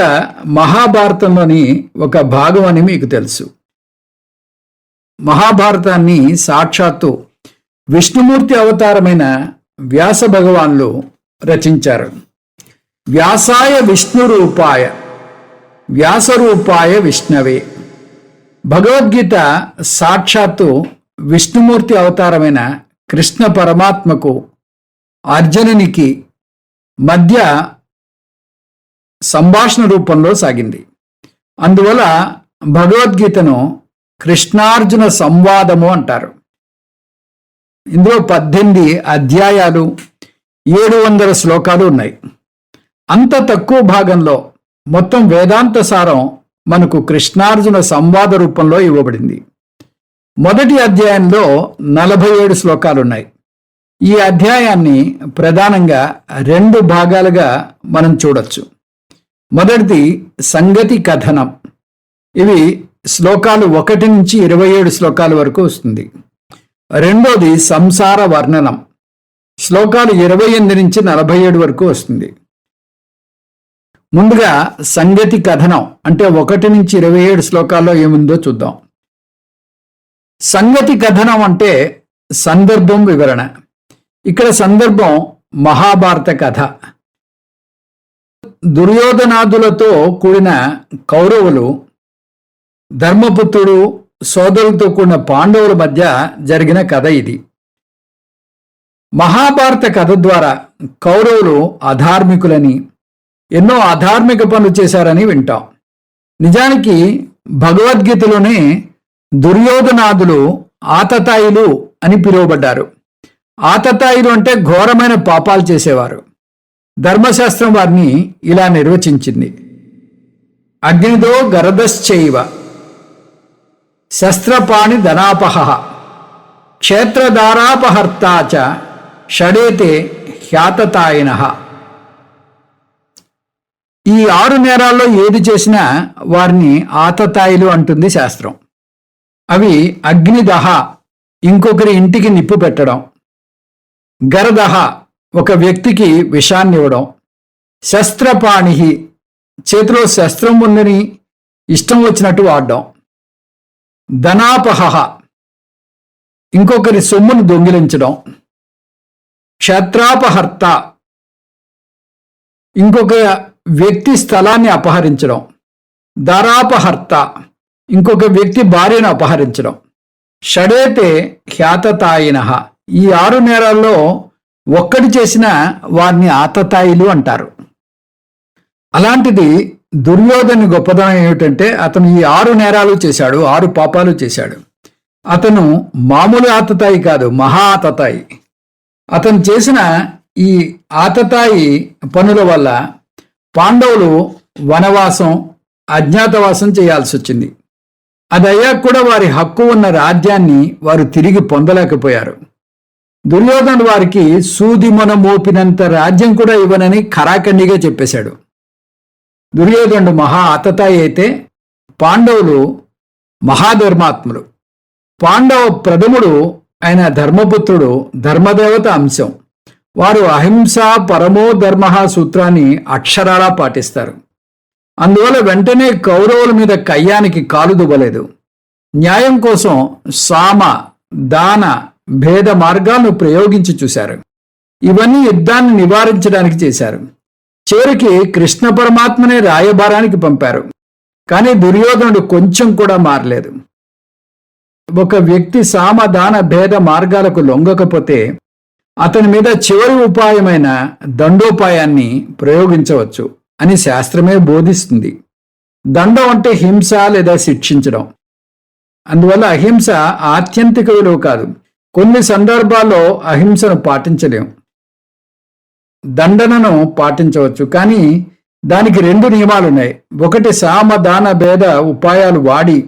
మహాభారతంలోని ఒక భాగం అని మీకు తెలుసు. మహాభారతాన్ని సాక్షాత్తు విష్ణుమూర్తి అవతారమైన వ్యాస భగవాన్లు రచించారు. వ్యాసాయ విష్ణు రూపాయ వ్యాసరూపాయ విష్ణవే. భగవద్గీత సాక్షాత్తు విష్ణుమూర్తి అవతారమైన కృష్ణ పరమాత్మకు అర్జునునికి మధ్య సంభాషణ రూపంలో సాగింది. అందువల్ల భగవద్గీతను కృష్ణార్జున సంవాదము అంటారు. ఇందులో 18 అధ్యాయాలు, 700 శ్లోకాలు ఉన్నాయి. అంత తక్కువ భాగంలో మొత్తం వేదాంత సారం మనకు కృష్ణార్జున సంవాద రూపంలో ఇవ్వబడింది. మొదటి అధ్యాయంలో 47 శ్లోకాలున్నాయి. ఈ అధ్యాయాన్ని ప్రధానంగా 2 భాగాలుగా మనం చూడొచ్చు. మొదటిది సంగతి కథనం. ఇవి శ్లోకాలు 1 నుంచి 27 శ్లోకాల వరకు వస్తుంది. రెండోది సంసార వర్ణనం, శ్లోకాలు 28 నుంచి 47 వరకు వస్తుంది. ముందుగా సంగతి కథనం అంటే 1 నుంచి 27 శ్లోకాల్లో ఏముందో చూద్దాం. సంగతి కథనం అంటే సందర్భం వివరణ. ఇక్కడ సందర్భం మహాభారత కథ. దుర్యోధనాదులతో కూడిన కౌరవులు, ధర్మపుత్రుడు, సోదరులతో కూడిన పాండవుల మధ్య జరిగిన కథ ఇది. మహాభారత కథ ద్వారా కౌరవులు అధార్మికులని, ఎన్నో అధార్మిక పనులు చేశారని వింటాం. నిజానికి భగవద్గీతలోనే దుర్యోధనాదులు ఆతతాయిలు అని పిలువబడ్డారు. ఆతతాయిలు అంటే ఘోరమైన పాపాలు చేసేవారు. ధర్మశాస్త్రం వారిని ఇలా నిర్వచించింది: అగ్నిదో గరదశ్చైవ శస్త్రపాణి ధనాపహ క్షేత్రధారాపహర్తా చ షడేతే హ్యాతతాయినః. ఈ 6 నేరాల్లో ఏది చేసినా వారిని ఆతతాయిలు అంటుంది శాస్త్రం. అవి అగ్నిదహ, ఇంకొకరి ఇంటికి నిప్పు పెట్టడం; గరదహ, ఒక వ్యక్తికి విషాన్ని ఇవ్వడం; శస్త్రపాణి, చేతిలో శస్త్రం ఉందని ఇష్టం వచ్చినట్టు వాడడం; ధనాపహ, ఇంకొకరి సొమ్మును దొంగిలించడం; క్షత్రాపహర్త, ఇంకొక వ్యక్తి స్థలాన్ని అపహరించడం; దారాపహర్త, ఇంకొక వ్యక్తి భార్యను అపహరించడం. షడేతే హ్యాతతాయినః. ఈ 6 నేరాల్లో ఒక్కటి చేసినా వారిని ఆతతాయిలు అంటారు. అలాంటిది దుర్యోధను గొప్పదనం ఏమిటంటే అతను ఈ 6 నేరాలు చేశాడు, 6 పాపాలు చేశాడు. అతను మామూలు ఆతతాయి కాదు, మహా ఆతతాయి. అతను చేసిన ఈ ఆతతాయి పనుల వల్ల పాండవులు వనవాసం, అజ్ఞాతవాసం చేయాల్సి వచ్చింది. అది అయ్యాక కూడా వారి హక్కు ఉన్న రాజ్యాన్ని వారు తిరిగి పొందలేకపోయారు. దుర్యోధనుడు వారికి సూదిమొన మోపినంత రాజ్యం కూడా ఇవ్వనని ఖరాఖండిగా చెప్పేశాడు. దుర్యోధనుడు మహా ఆతతాయి అయితే పాండవులు మహాధర్మాత్ములు. పాండవ ప్రథముడు ఆయన ధర్మపుత్రుడు ధర్మదేవత అంశం. వారు అహింస పరమో ధర్మ సూత్రాన్ని అక్షరాలా పాటిస్తారు. అందువల్ల వెంటనే కౌరవుల మీద కయ్యానికి కాలు దువ్వలేదు. న్యాయం కోసం సామ, దాన, భేద మార్గాలను ప్రయోగించి చూశారు. ఇవన్నీ యుద్ధాన్ని నివారించడానికి చేశారు. చివరికి కృష్ణ పరమాత్మనే రాయబారానికి పంపారు. కానీ దుర్యోధనుడు కొంచెం కూడా మారలేదు. ఒక వ్యక్తి సామ, దాన, భేద మార్గాలకు లొంగకపోతే అతని మీద చివరి ఉపాయమైన దండోపాయాన్ని ప్రయోగించవచ్చు అని శాస్త్రమే బోధిస్తుంది. దండం అంటే హింస లేదా శిక్షించడం. అందువల్ల అహింస ఆత్యంతిక విలువ కాదు. కొన్ని సందర్భాల్లో అహింసను పాటించలేం, దండనను పాటించవచ్చు. కానీ దానికి 2 నియమాలున్నాయి. ఒకటి సామ, దాన, భేద ఉపాయాలు వాడి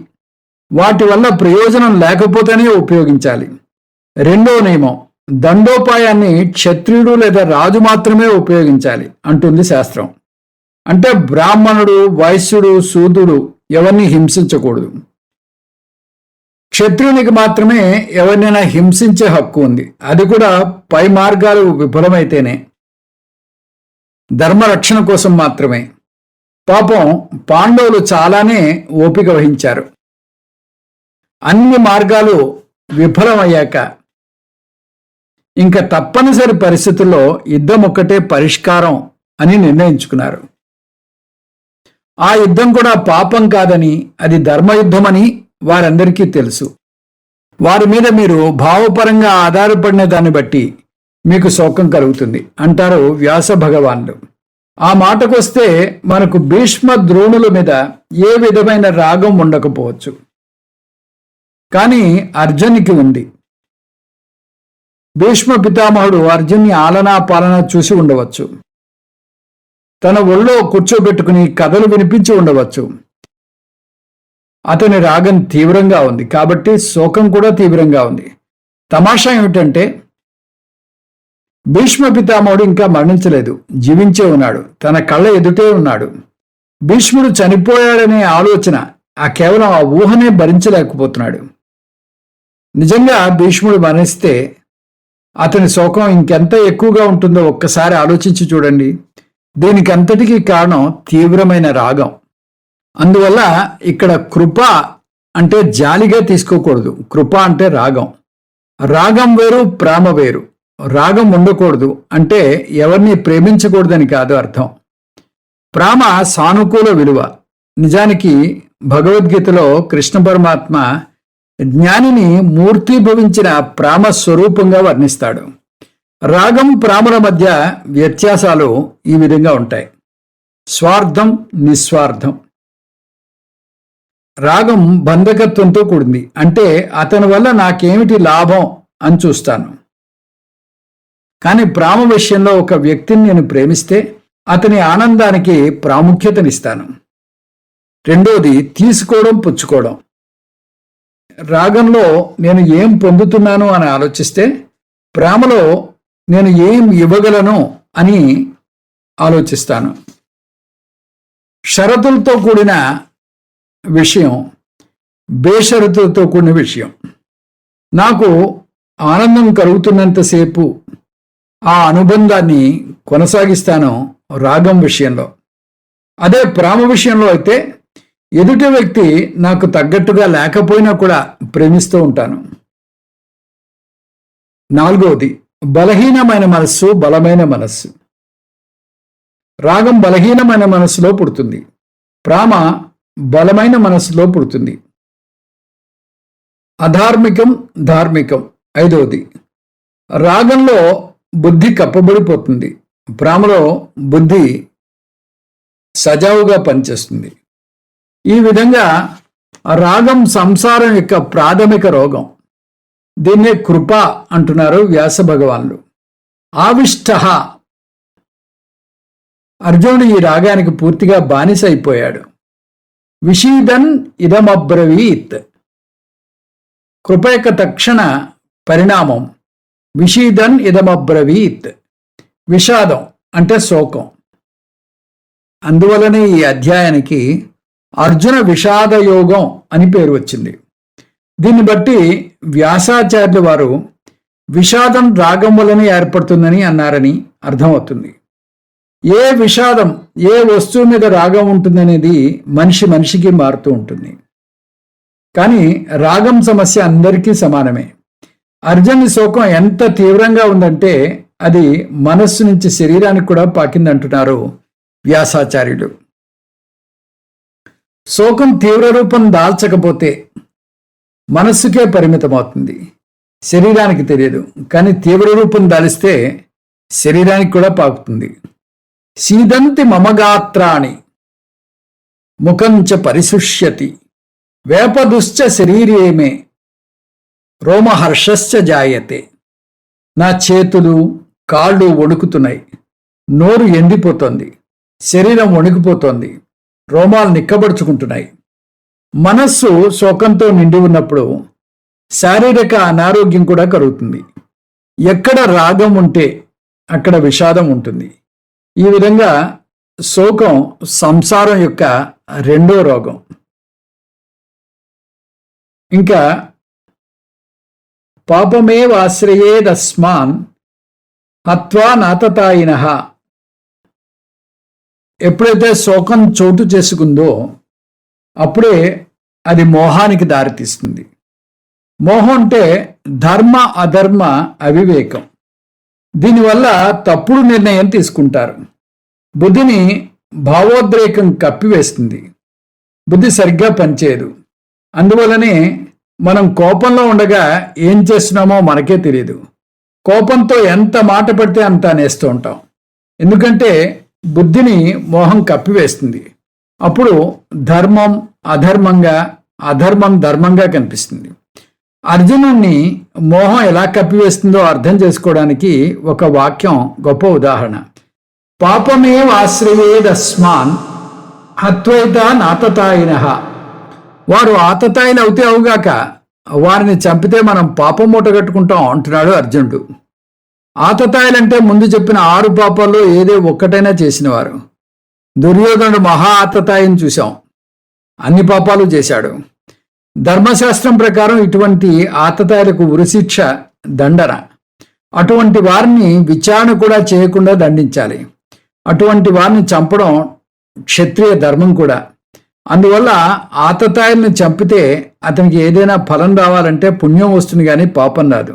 వాటి వల్ల ప్రయోజనం లేకపోతేనే ఉపయోగించాలి. రెండో నియమం, దండోపాయాన్ని క్షత్రియుడు లేదా రాజు మాత్రమే ఉపయోగించాలి అంటుంది శాస్త్రం. అంటే బ్రాహ్మణుడు, వైశ్యుడు, శూద్రుడు ఎవరిని హింసించకూడదు. క్షత్రియునికి మాత్రమే ఎవరినైనా హింసించే హక్కు ఉంది. అది కూడా పై మార్గాలు విఫలమైతేనే, ధర్మరక్షణ కోసం మాత్రమే. పాపం పాండవులు చాలానే ఓపిక వహించారు. అన్ని మార్గాలు విఫలమయ్యాక ఇంకా తప్పనిసరి పరిస్థితుల్లో యుద్ధం ఒక్కటే పరిష్కారం అని నిర్ణయించుకున్నారు. ఆ యుద్ధం కూడా పాపం కాదని, అది ధర్మయుద్ధమని వారందరికీ తెలుసు. వారి మీద మీరు భావపరంగా ఆధారపడిన దాన్ని బట్టి మీకు శోకం కలుగుతుంది అంటారు వ్యాస భగవానుడు. ఆ మాటకొస్తే మనకు భీష్మ ద్రోణుల మీద ఏ విధమైన రాగం ఉండకపోవచ్చు, కానీ అర్జునికి ఉంది. భీష్మ పితామహుడు అర్జున్ని ఆలనా పాలన చూసి ఉండవచ్చు, తన ఒళ్ళో కూర్చోబెట్టుకుని కథలు వినిపించి ఉండవచ్చు. అతని రాగం తీవ్రంగా ఉంది కాబట్టి శోకం కూడా తీవ్రంగా ఉంది. తమాషా ఏమిటంటే భీష్మ పితామహుడు ఇంకా మరణించలేదు, జీవించే ఉన్నాడు, తన కళ్ళ ఎదుటే ఉన్నాడు. భీష్ముడు చనిపోయాడనే ఆలోచన, కేవలం ఆ ఊహనే భరించలేకపోతున్నాడు. నిజంగా భీష్ముడు మరణిస్తే అతని శోకం ఇంకెంత ఎక్కువగా ఉంటుందో ఒక్కసారి ఆలోచించి చూడండి. దీనికి అంతటికీ కారణం తీవ్రమైన రాగం. అందువల్ల ఇక్కడ కృప అంటే జాలిగా తీసుకోకూడదు. కృప అంటే రాగం. రాగం వేరు, ప్రేమ వేరు. రాగం ఉండకూడదు అంటే ఎవరిని ప్రేమించకూడదని కాదు అర్థం. ప్రేమ సానుకూల విలువ. నిజానికి భగవద్గీతలో కృష్ణ పరమాత్మ జ్ఞానిని మూర్తిభవించిన ప్రేమ స్వరూపంగా వర్ణిస్తాడు. రాగం, ప్రేమల మధ్య వ్యత్యాసాలు ఈ విధంగా ఉంటాయి. స్వార్థం, నిస్వార్థం. రాగం బంధకత్వంతో కూడింది. అంటే అతని వల్ల నాకేమిటి లాభం అని చూస్తాను. కానీ ప్రేమ విషయంలో ఒక వ్యక్తిని నేను ప్రేమిస్తే అతని ఆనందానికి ప్రాముఖ్యతనిస్తాను. రెండోది తీసుకోవడం, పుచ్చుకోవడం. రాగంలో నేను ఏం పొందుతున్నాను అని ఆలోచిస్తే, ప్రేమలో నేను ఏం ఇవ్వగలను అని ఆలోచిస్తాను. షరతులతో కూడిన విషయం, బేషరతులతో కూడిన విషయం. నాకు ఆనందం కలుగుతున్నంతసేపు ఆ అనుబంధాన్ని కొనసాగిస్తాను రాగం విషయంలో. అదే ప్రేమ విషయంలో అయితే ఎదుటి వ్యక్తి నాకు తగ్గట్టుగా లేకపోయినా కూడా ప్రేమిస్తూ ఉంటాను. 4వది, బలహీనమైన మనస్సు, బలమైన మనస్సు. రాగం బలహీనమైన మనస్సులో పుడుతుంది, ప్రేమ బలమైన మనస్సులో పుడుతుంది. అధార్మికం, ధార్మికం. 5వది, రాగంలో బుద్ధి కప్పబడిపోతుంది, ప్రేమలో బుద్ధి సజావుగా పనిచేస్తుంది. ఈ విధంగా రాగం సంసారం యొక్క ప్రాథమిక రోగం. దీన్నే కృప అంటున్నారు వ్యాస భగవానులు. ఆవిష్ట, అర్జునుడు ఈ రాగానికి పూర్తిగా బానిస అయిపోయాడు. విషీదన్ ఇదమబ్రవీత్, కృప యొక్క తక్షణ పరిణామం విషీదన్ ఇదమబ్రవీత్, విషాదం అంటే శోకం. అందువలనే ఈ అధ్యాయానికి అర్జున విషాద యోగం అని పేరు వచ్చింది. దీన్ని బట్టి వ్యాసాచార్యులు వారు విషాదం రాగం వలనే ఏర్పడుతుందని అన్నారని అర్థమవుతుంది. ఏ విషాదం, ఏ వస్తువు మీద రాగం ఉంటుందనేది మనిషి మనిషికి మారుతూ ఉంటుంది. కానీ రాగం సమస్య అందరికీ సమానమే. అర్జునుని శోకం ఎంత తీవ్రంగా ఉందంటే అది మనస్సు నుంచి శరీరానికి కూడా పాకిందంటున్నారు వ్యాసాచార్యులు. శోకం తీవ్ర రూపం దాల్చకపోతే మనస్సుకే పరిమితమవుతుంది, శరీరానికి తెలియదు. కానీ తీవ్ర రూపం దాలిస్తే శరీరానికి కూడా పాకుతుంది. సీదంతి మమగాత్రాణి ముఖంచ పరిశుష్యతి వేపదుశ్చ శరీరేమే రోమహర్షశ్చ జాయతే. నా చేతులు కాళ్ళు వణుకుతున్నాయి, నోరు ఎండిపోతోంది, శరీరం వణికిపోతోంది, రోమాలు నిక్కబడుచుకుంటున్నాయి. మనస్సు శోకంతో నిండి ఉన్నప్పుడు శారీరక అనారోగ్యం కూడా కలుగుతుంది. ఎక్కడ రాగం ఉంటే అక్కడ విషాదం ఉంటుంది. ఈ విధంగా శోకం సంసారం యొక్క రెండో రోగం. ఇంకా పాపమేవాశ్రయేదస్మాన్ హత్వా నాతతాయినః. ఎప్పుడైతే శోకం చోటు చేసుకుందో అప్పుడే అది మోహానికి దారితీస్తుంది. మోహం అంటే ధర్మ అధర్మ అవివేకం. దీనివల్ల తప్పుడు నిర్ణయం తీసుకుంటారు. బుద్ధిని భావోద్రేకం కప్పివేస్తుంది, బుద్ధి సరిగ్గా పనిచేయదు. అందువలనే మనం కోపంలో ఉండగా ఏం చేస్తున్నామో మనకే తెలియదు. కోపంతో ఎంత మాట పడితే అంత అనేస్తూ ఉంటాం. ఎందుకంటే బుద్ధిని మోహం కప్పివేస్తుంది. అప్పుడు ధర్మం అధర్మంగా, అధర్మం ధర్మంగా కనిపిస్తుంది. అర్జునుణ్ణి మోహం ఎలా కప్పివేస్తుందో అర్థం చేసుకోవడానికి ఒక వాక్యం గొప్ప ఉదాహరణ. పాపమేవాశ్రయేదస్మాన్ హత్వైత నాతతాయినః. వారు ఆతతాయిలు అవుతే అవుగాక వారిని చంపితే మనం పాపం మూట కట్టుకుంటాం అంటున్నాడు అర్జునుడు. ఆతతాయిలంటే ముందు చెప్పిన 6 పాపాల్లో ఏదో ఒక్కటైనా చేసినవారు. దుర్యోధనుడు మహా ఆతతాయిని చూశాం, అన్ని పాపాలు చేశాడు. ధర్మశాస్త్రం ప్రకారం ఇటువంటి ఆతతాయిలకు ఉరిశిక్ష, దండన. అటువంటి వారిని విచారణ కూడా చేయకుండా దండించాలి. అటువంటి వారిని చంపడం క్షత్రియ ధర్మం కూడా. అందువల్ల ఆతతాయిల్ని చంపితే అతనికి ఏదైనా ఫలం రావాలంటే పుణ్యం వస్తుంది కానీ పాపం రాదు.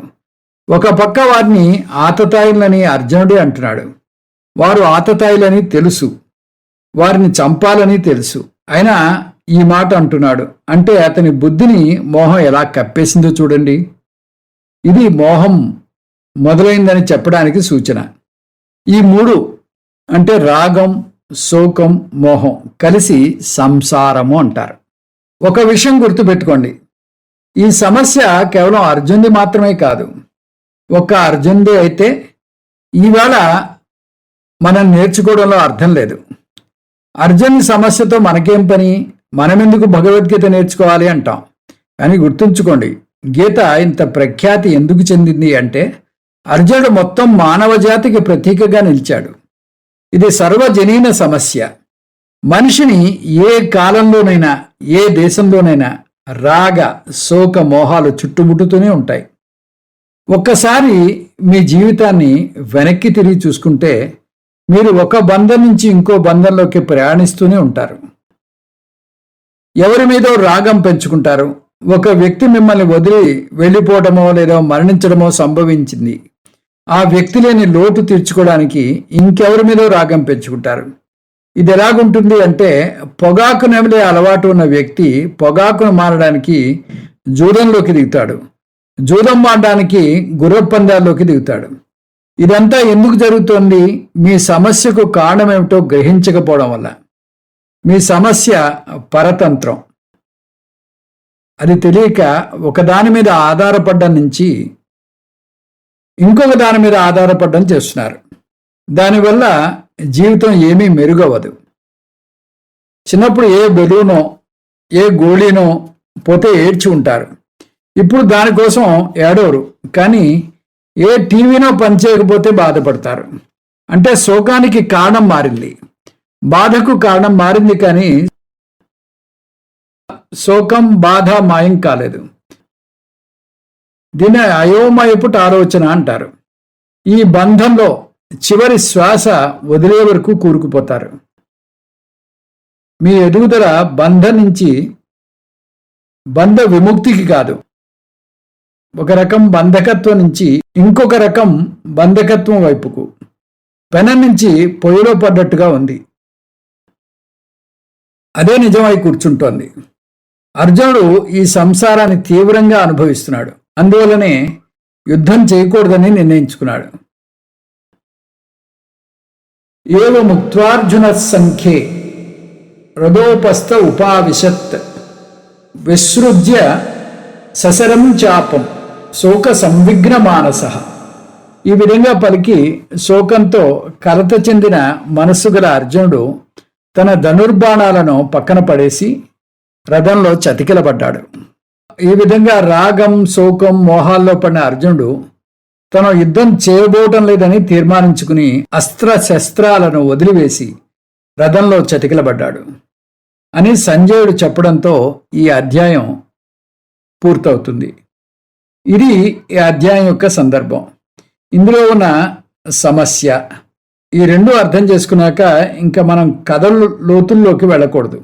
ఒక పక్క వారిని ఆతతాయిలని అర్జునుడే అంటున్నాడు. వారు ఆతతాయిలని తెలుసు, వారిని చంపాలని తెలుసు, అయినా ఈ మాట అంటున్నాడు. అంటే అతని బుద్ధిని మోహం ఎలా కప్పేసిందో చూడండి. ఇది మోహం మొదలైందని చెప్పడానికి సూచన. ఈ 3 అంటే రాగం, శోకం, మోహం కలిసి సంసారము అంటారు. ఒక విషయం గుర్తుపెట్టుకోండి, ఈ సమస్య కేవలం అర్జునుడి మాత్రమే కాదు. ఒక్క అర్జునుడే అయితే ఈవేళ మనం నేర్చుకోవడంలో అర్థం లేదు. అర్జునుడి సమస్యతో మనకేం పని, మనమెందుకు భగవద్గీత నేర్చుకోవాలి అంటాం. కానీ గుర్తుంచుకోండి, గీత ఇంత ప్రఖ్యాతి ఎందుకు చెందింది అంటే అర్జునుడు మొత్తం మానవ జాతికి ప్రతీకగా నిలిచాడు. ఇది సర్వజనీన సమస్య. మనిషిని ఏ కాలంలోనైనా ఏ దేశంలోనైనా రాగ శోక మోహాలు చుట్టుముట్టుతూనే ఉంటాయి. ఒక్కసారి మీ జీవితాన్ని వెనక్కి తిరిగి చూసుకుంటే మీరు ఒక బంధం నుంచి ఇంకో బంధంలోకి ప్రయాణిస్తూనే ఉంటారు. ఎవరి మీదో రాగం పెంచుకుంటారు. ఒక వ్యక్తి మిమ్మల్ని వదిలి వెళ్ళిపోవడమో లేదా మరణించడమో సంభవించింది. ఆ వ్యక్తి లేని లోటు తీర్చుకోవడానికి ఇంకెవరి మీదో రాగం పెంచుకుంటారు. ఇది ఎలాగుంటుంది అంటే, పొగాకు నమిలే అలవాటు ఉన్న వ్యక్తి పొగాకును మారడానికి జూదంలోకి దిగుతాడు. జూదం ఆడడానికి గుర్రపందాల్లోకి దిగుతాడు. ఇదంతా ఎందుకు జరుగుతోంది? మీ సమస్యకు కారణమేమిటో గ్రహించకపోవడం వల్ల. మీ సమస్య పరతంత్రం. అది తెలియక ఒకదాని మీద ఆధారపడడం నుంచి ఇంకొక దాని మీద ఆధారపడడం చేస్తున్నారు. దానివల్ల జీవితం ఏమీ మెరుగవదు. చిన్నప్పుడు ఏ బెలూనో ఏ గోళీనో పోతే ఏడ్చి ఉంటారు. ఇప్పుడు దానికోసం ఏడవరు. కానీ ఏ టీవీనో పనిచేయకపోతే బాధపడతారు. అంటే శోకానికి కారణం మారింది, బాధకు కారణం మారింది, కానీ శోకం బాధ మాయం కాలేదు. దీన్ని అయోమయపుట ఆలోచన అంటారు. ఈ బంధంలో చివరి శ్వాస వదిలే వరకు కూరుకుపోతారు. మీ ఎదుగుదల బంధం నుంచి బంధ విముక్తికి కాదు, ఒక రకం బంధకత్వం నుంచి ఇంకొక రకం బంధకత్వం వైపుకు, పెనం నుంచి పొయ్యిలో పడ్డట్టుగా ఉంది. అదే నిజమై కూర్చుంటోంది. అర్జునుడు ఈ సంసారాన్ని తీవ్రంగా అనుభవిస్తున్నాడు. అందువల్లనే యుద్ధం చేయకూడదని నిర్ణయించుకున్నాడు. ఏవ ముక్త్వార్జున సంఖ్యే రథోపస్థ ఉపావిశత్ విసృజ్య ససరం చాపం శోక సంవిఘ్న మానస. ఈ విధంగా పలికి శోకంతో కలత చెందిన మనస్సు గల అర్జునుడు తన ధనుర్బాణాలను పక్కన పడేసి రథంలో చతికిలబడ్డాడు. ఈ విధంగా రాగం శోకం మోహాల్లో పడిన అర్జునుడు తన యుద్ధం చేయబోవటం లేదని తీర్మానించుకుని అస్త్ర శస్త్రాలను వదిలివేసి రథంలో చతికిలబడ్డాడు అని సంజయుడు చెప్పడంతో ఈ అధ్యాయం పూర్తవుతుంది. ఇది ఈ అధ్యాయం యొక్క సందర్భం. ఇందులో ఉన్న సమస్య ఈ రెండు అర్థం చేసుకున్నాక ఇంకా మనం కథల లోతుల్లోకి వెళ్ళకూడదు.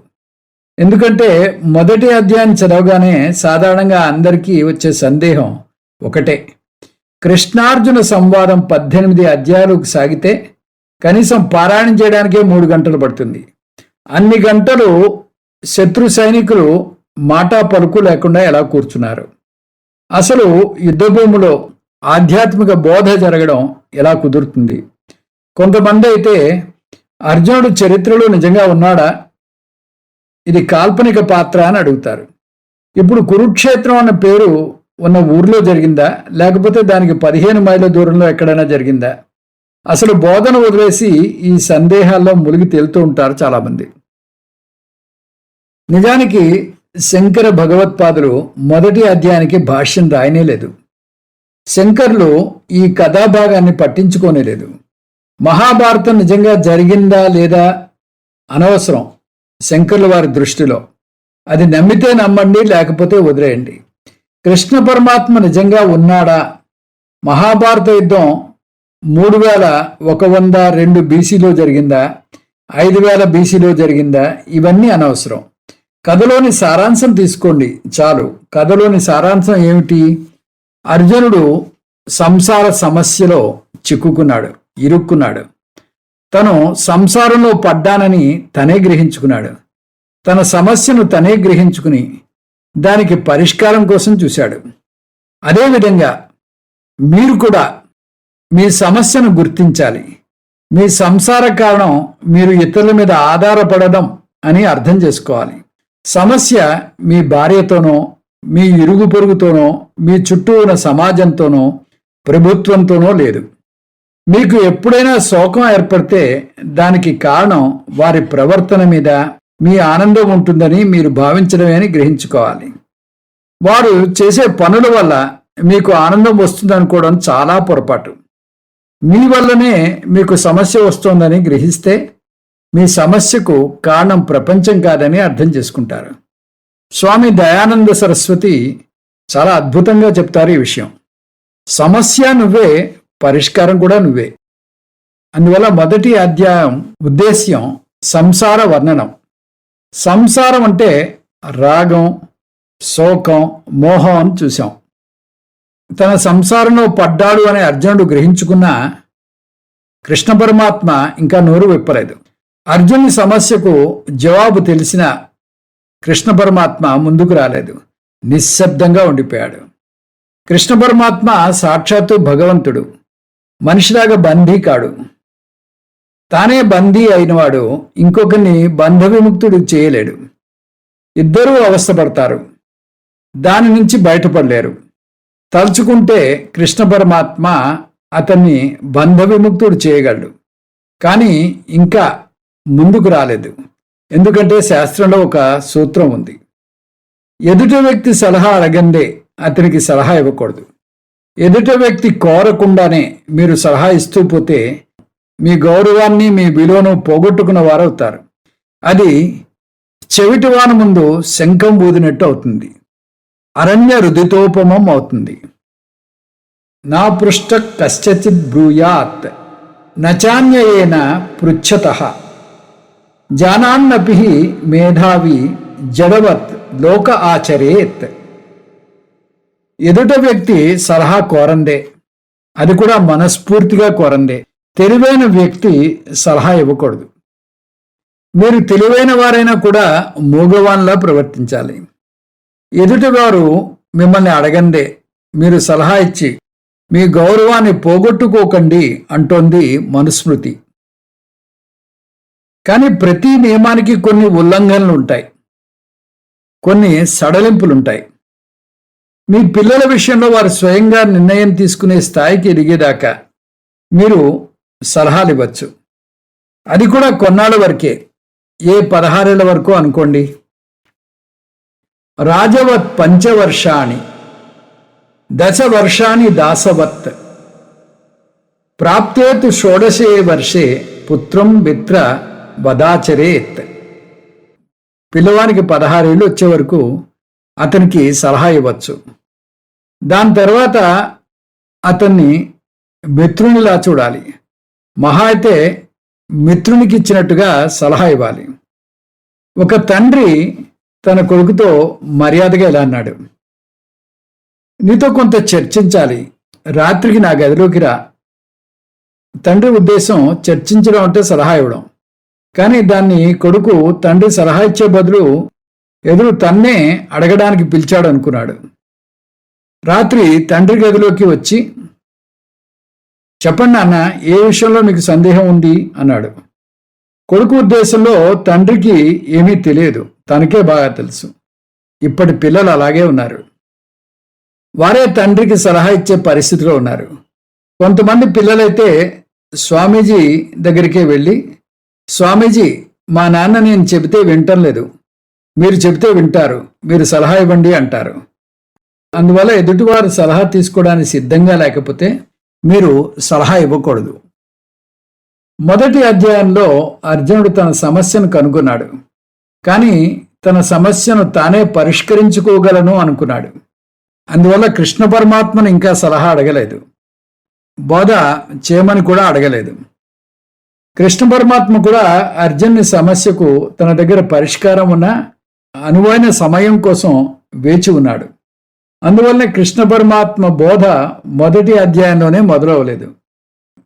ఎందుకంటే మొదటి అధ్యాయాన్ని చదవగానే సాధారణంగా అందరికీ వచ్చే సందేహం ఒకటే. కృష్ణార్జున సంవాదం 18 అధ్యాయాలకు సాగితే కనీసం పారాయణం చేయడానికే 3 గంటలు పడుతుంది. అన్ని గంటలు శత్రు సైనికులు మాటా పలుకు లేకుండా ఎలా కూర్చున్నారు? అసలు యుద్ధభూమిలో ఆధ్యాత్మిక బోధ జరగడం ఎలా కుదురుతుంది? కొంతమంది అయితే అర్జునుడు చరిత్రలో నిజంగా ఉన్నాడా, ఇది కాల్పనిక పాత్ర అని అడుగుతారు. ఇప్పుడు కురుక్షేత్రం అన్న పేరు ఉన్న ఊర్లో జరిగిందా, లేకపోతే దానికి 15 మైళ్ళ దూరంలో ఎక్కడైనా జరిగిందా? అసలు బోధన వదిలేసి ఈ సందేహాల్లో మునిగి తేలుతూ ఉంటారు చాలామంది. నిజానికి శంకర భగవత్పాదులు మొదటి అధ్యాయానికి భాష్యం రాయనే లేదు. శంకర్లు ఈ కథాభాగాన్ని పట్టించుకోనే లేదు. మహాభారతం నిజంగా జరిగిందా లేదా అనవసరం శంకర్ల వారి దృష్టిలో. అది నమ్మితే నమ్మండి, లేకపోతే వదిలేయండి. కృష్ణ పరమాత్మ నిజంగా ఉన్నాడా? మహాభారత యుద్ధం 3102 బీసీలో జరిగిందా, 5000 బీసీలో జరిగిందా? ఇవన్నీ అనవసరం. కథలోని సారాంశం తీసుకోండి చాలు. కథలోని సారాంశం ఏమిటి? అర్జునుడు సంసార సమస్యలో చిక్కుకున్నాడు, ఇరుక్కున్నాడు. తను సంసారంలో పడ్డానని తనే గ్రహించుకున్నాడు. తన సమస్యను తనే గ్రహించుకుని దానికి పరిష్కారం కోసం చూశాడు. అదేవిధంగా మీరు కూడా మీ సమస్యను గుర్తించాలి. మీ సంసార కారణం మీరు ఇతరుల మీద ఆధారపడడం అని అర్థం చేసుకోవాలి. సమస్య మీ భార్యతోనో, మీ ఇరుగు పొరుగుతోనో, మీ చుట్టూ ఉన్న సమాజంతోనో, ప్రభుత్వంతోనో లేదు. మీకు ఎప్పుడైనా శోకం ఏర్పడితే దానికి కారణం వారి ప్రవర్తన మీద మీ ఆనందం ఉంటుందని మీరు భావించడమే అని గ్రహించుకోవాలి. వారు చేసే పనుల వల్ల మీకు ఆనందం వస్తుందనుకోవడం చాలా పొరపాటు. మీ వల్లనే మీకు సమస్య వస్తోందని గ్రహిస్తే మీ సమస్యకు కారణం ప్రపంచం కాదని అర్థం చేసుకుంటారు. స్వామి దయానంద సరస్వతి చాలా అద్భుతంగా చెప్తారు ఈ విషయం. సమస్య నువ్వే, పరిష్కారం కూడా నువ్వే. అందువల్ల మొదటి అధ్యాయం ఉద్దేశ్యం సంసార వర్ణనం. సంసారం అంటే రాగం, శోకం, మోహం అని చూశాం. తన సంసారంలో పడ్డాడు అని అర్జునుడు గ్రహించుకున్న కృష్ణ పరమాత్మ ఇంకా నోరు విప్పలేదు. అర్జునుని సమస్యకు జవాబు తెలిసిన కృష్ణ పరమాత్మ ముందుకు రాలేదు, నిశ్శబ్దంగా ఉండిపోయాడు. కృష్ణ పరమాత్మ సాక్షాత్తు భగవంతుడు, మనిషిలాగా బందీ కాడు. తానే బందీ అయినవాడు ఇంకొకరిని బంధ విముక్తుడు చేయలేడు. ఇద్దరూ అవస్థపడతారు, దాని నుంచి బయటపడలేరు. తలుచుకుంటే కృష్ణ పరమాత్మ అతన్ని బంధ విముక్తుడు చేయగలడు, కానీ ఇంకా ముందుకు రాలేదు. ఎందుకంటే శాస్త్రంలో ఒక సూత్రం ఉంది, ఎదుటి వ్యక్తి సలహా అడగందే అతనికి సలహా ఇవ్వకూడదు. ఎదుటి వ్యక్తి కోరకుండానే మీరు సలహా ఇస్తూ పోతే మీ గౌరవాన్ని, మీ విలువను పోగొట్టుకున్న వారవుతారు. అది చెవిటివాన ముందు శంఖం ఊదినట్టు అవుతుంది, అరణ్య రుదితోపమం అవుతుంది. నా పృష్ట కశ్చిత్ బ్రూయాత్ నచాన్యేన పృచ్ఛతః జానాన్నపి మేధావి జడవత్ లోక ఆచరేత్. ఎదుట వ్యక్తి సలహా కోరందే, అది కూడా మనస్ఫూర్తిగా కోరందే. తెలివైన వ్యక్తి సలహా ఇవ్వకూడదు. మీరు తెలివైన వారైనా కూడా మూగవాన్లా ప్రవర్తించాలి. ఎదుటివారు మిమ్మల్ని అడగందే మీరు సలహా ఇచ్చి మీ గౌరవాన్ని పోగొట్టుకోకండి అంటోంది మనుస్మృతి. కానీ ప్రతి నియమానికి కొన్ని ఉల్లంఘనలు ఉంటాయి, కొన్ని సడలింపులుంటాయి. మీ పిల్లల విషయంలో వారు స్వయంగా నిర్ణయం తీసుకునే స్థాయికి ఎదిగేదాకా మీరు సలహాలు ఇవ్వచ్చు. అది కూడా కొన్నాళ్ళ వరకే, 16 ఏళ్ల వరకు అనుకోండి. రాజవత్ పంచవర్షాణి 10 వర్షాన్ని దాసవత్ ప్రాప్తేతు 16 వర్షే పుత్రం మిత్ర వదాచరేత్. పిల్లవానికి 16 ఏళ్ళు వచ్చే వరకు అతనికి సలహా ఇవ్వచ్చు. దాని తర్వాత అతన్ని మిత్రునిలా చూడాలి. మహా అయితే మిత్రునికి ఇచ్చినట్టుగా సలహా ఇవ్వాలి. ఒక తండ్రి తన కొడుకుతో మర్యాదగా ఇలా అన్నాడు, నీతో కొంత చర్చించాలి, రాత్రికి నా గదిలోకి రా. తండ్రి ఉద్దేశం చర్చించడం అంటే సలహా ఇవ్వడం. కానీ దాన్ని కొడుకు తండ్రి సలహా ఇచ్చే బదులు ఎదురు తన్నే అడగడానికి పిలిచాడు అనుకున్నాడు. రాత్రి తండ్రి గదిలోకి వచ్చి, చెప్పండి నాన్న, ఏ విషయంలో మీకు సందేహం ఉంది అన్నాడు. కొడుకు ఉద్దేశంలో తండ్రికి ఏమీ తెలియదు, తనకే బాగా తెలుసు. ఇప్పటి పిల్లలు అలాగే ఉన్నారు, వారే తండ్రికి సలహా ఇచ్చే పరిస్థితిలో ఉన్నారు. కొంతమంది పిల్లలైతే స్వామీజీ దగ్గరికే వెళ్ళి, స్వామీజీ మా నాన్న నేను చెబితే వింటం లేదు, మీరు చెబితే వింటారు, మీరు సలహా ఇవ్వండి అంటారు. అందువల్ల ఎదుటివారు సలహా తీసుకోవడానికి సిద్ధంగా లేకపోతే మీరు సలహా ఇవ్వకూడదు. మొదటి అధ్యాయంలో అర్జునుడు తన సమస్యను కనుగొన్నాడు, కానీ తన సమస్యను తానే పరిష్కరించుకోగలను అనుకున్నాడు. అందువల్ల కృష్ణ పరమాత్మను ఇంకా సలహా అడగలేదు, బోధ చేయమని కూడా అడగలేదు. కృష్ణ పరమాత్మ కూడా అర్జునుని సమస్యకు తన దగ్గర పరిష్కారం ఉన్న అనువైన సమయం కోసం వేచి ఉన్నాడు. అందువల్లనే కృష్ణ పరమాత్మ బోధ మొదటి అధ్యాయంలోనే మొదలవలేదు.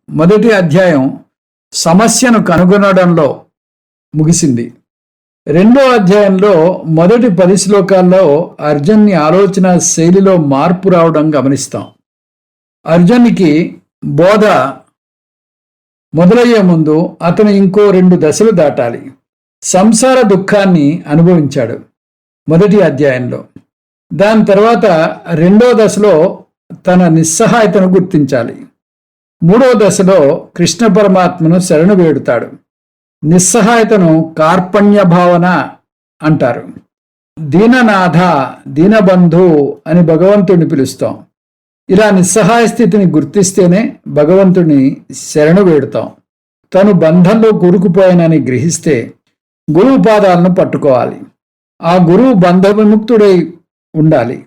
మొదటి అధ్యాయం సమస్యను కనుగొనడంలో ముగిసింది. రెండో అధ్యాయంలో మొదటి 10 శ్లోకాల్లో అర్జున్ని ఆలోచన శైలిలో మార్పు రావడం గమనిస్తాం. అర్జునికి బోధ మొదలయ్యే ముందు అతను ఇంకో 2 దశలు దాటాలి. సంసార దుఃఖాన్ని అనుభవించాడు మొదటి అధ్యాయంలో. దాని తర్వాత రెండో దశలో తన నిస్సహాయతను గుర్తించాలి. మూడో దశలో కృష్ణ పరమాత్మను శరణు వేడుతాడు. నిస్సహాయతను కార్పణ్య భావన అంటారు. దీననాథ, దీనబంధు అని భగవంతుడిని పిలుస్తాం. ఇలా నిస్సహాయ స్థితిని గుర్తిస్తేనే భగవంతుని శరణు వేడుతాం. తను బంధంలో కూరుకుపోయానని గ్రహిస్తే గురువు పాదాలను పట్టుకోవాలి. ఆ గురువు బంధ విముక్తుడై ఉండాలి.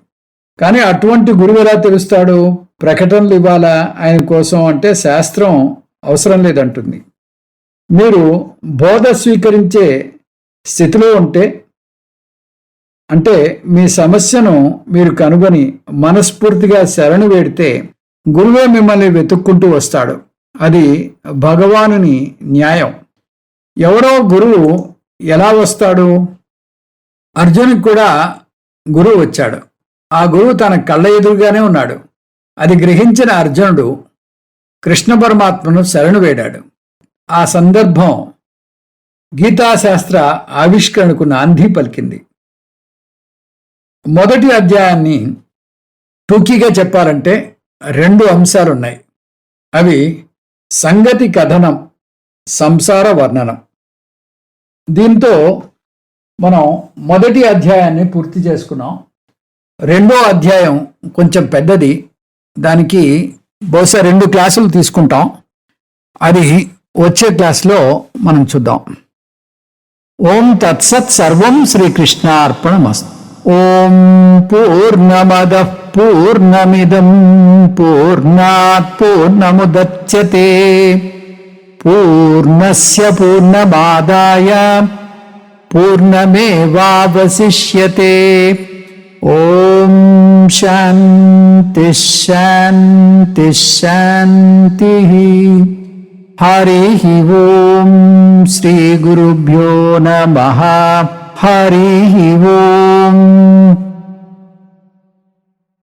కానీ అటువంటి గురువు ఎలా తెలుస్తాడు? ప్రకటనలు ఇవ్వాలా ఆయన కోసం అంటే శాస్త్రం అవసరం లేదంటుంది. మీరు బోధ స్వీకరించే స్థితిలో ఉంటే, అంటే మీ సమస్యను మీరు కనుగొని మనస్ఫూర్తిగా శరణు వేడితే గురువే మిమ్మల్ని వెతుక్కుంటూ వస్తాడు. అది భగవానుని న్యాయం. ఎవరో గురువు ఎలా వస్తాడు? అర్జునుడికి కూడా గురువు వచ్చాడు. ఆ గురువు తన కళ్ళ ఎదురుగానే ఉన్నాడు. అది గ్రహించిన అర్జునుడు కృష్ణ పరమాత్మను శరణు వేడాడు. ఆ సందర్భం గీతాశాస్త్ర ఆవిష్కరణకు నాంది పలికింది. మొదటి అధ్యాయాన్ని టూకీగా చెప్పాలంటే 2 అంశాలున్నాయి. అవి సంగతి కథనం, సంసార వర్ణనం. దీంతో మనం మొదటి అధ్యాయాన్ని పూర్తి చేసుకున్నాం. 2వ అధ్యాయం కొంచెం పెద్దది. దానికి బహుశా 2 క్లాసులు తీసుకుంటాం. అది వచ్చే క్లాస్లో మనం చూద్దాం. ఓం తత్సత్ సర్వం శ్రీకృష్ణార్పణమస్తు. ఓం పూర్ణమదః పూర్ణమిదం పూర్ణాత్ పూర్ణముదచ్యతే పూర్ణస్య పూర్ణమాదాయ పూర్ణమేవావశిష్యతే. ఓం శాంతి శాంతి శాంతి. హరి ఓం శ్రీ గురుభ్యో నమః. హరి ఓం.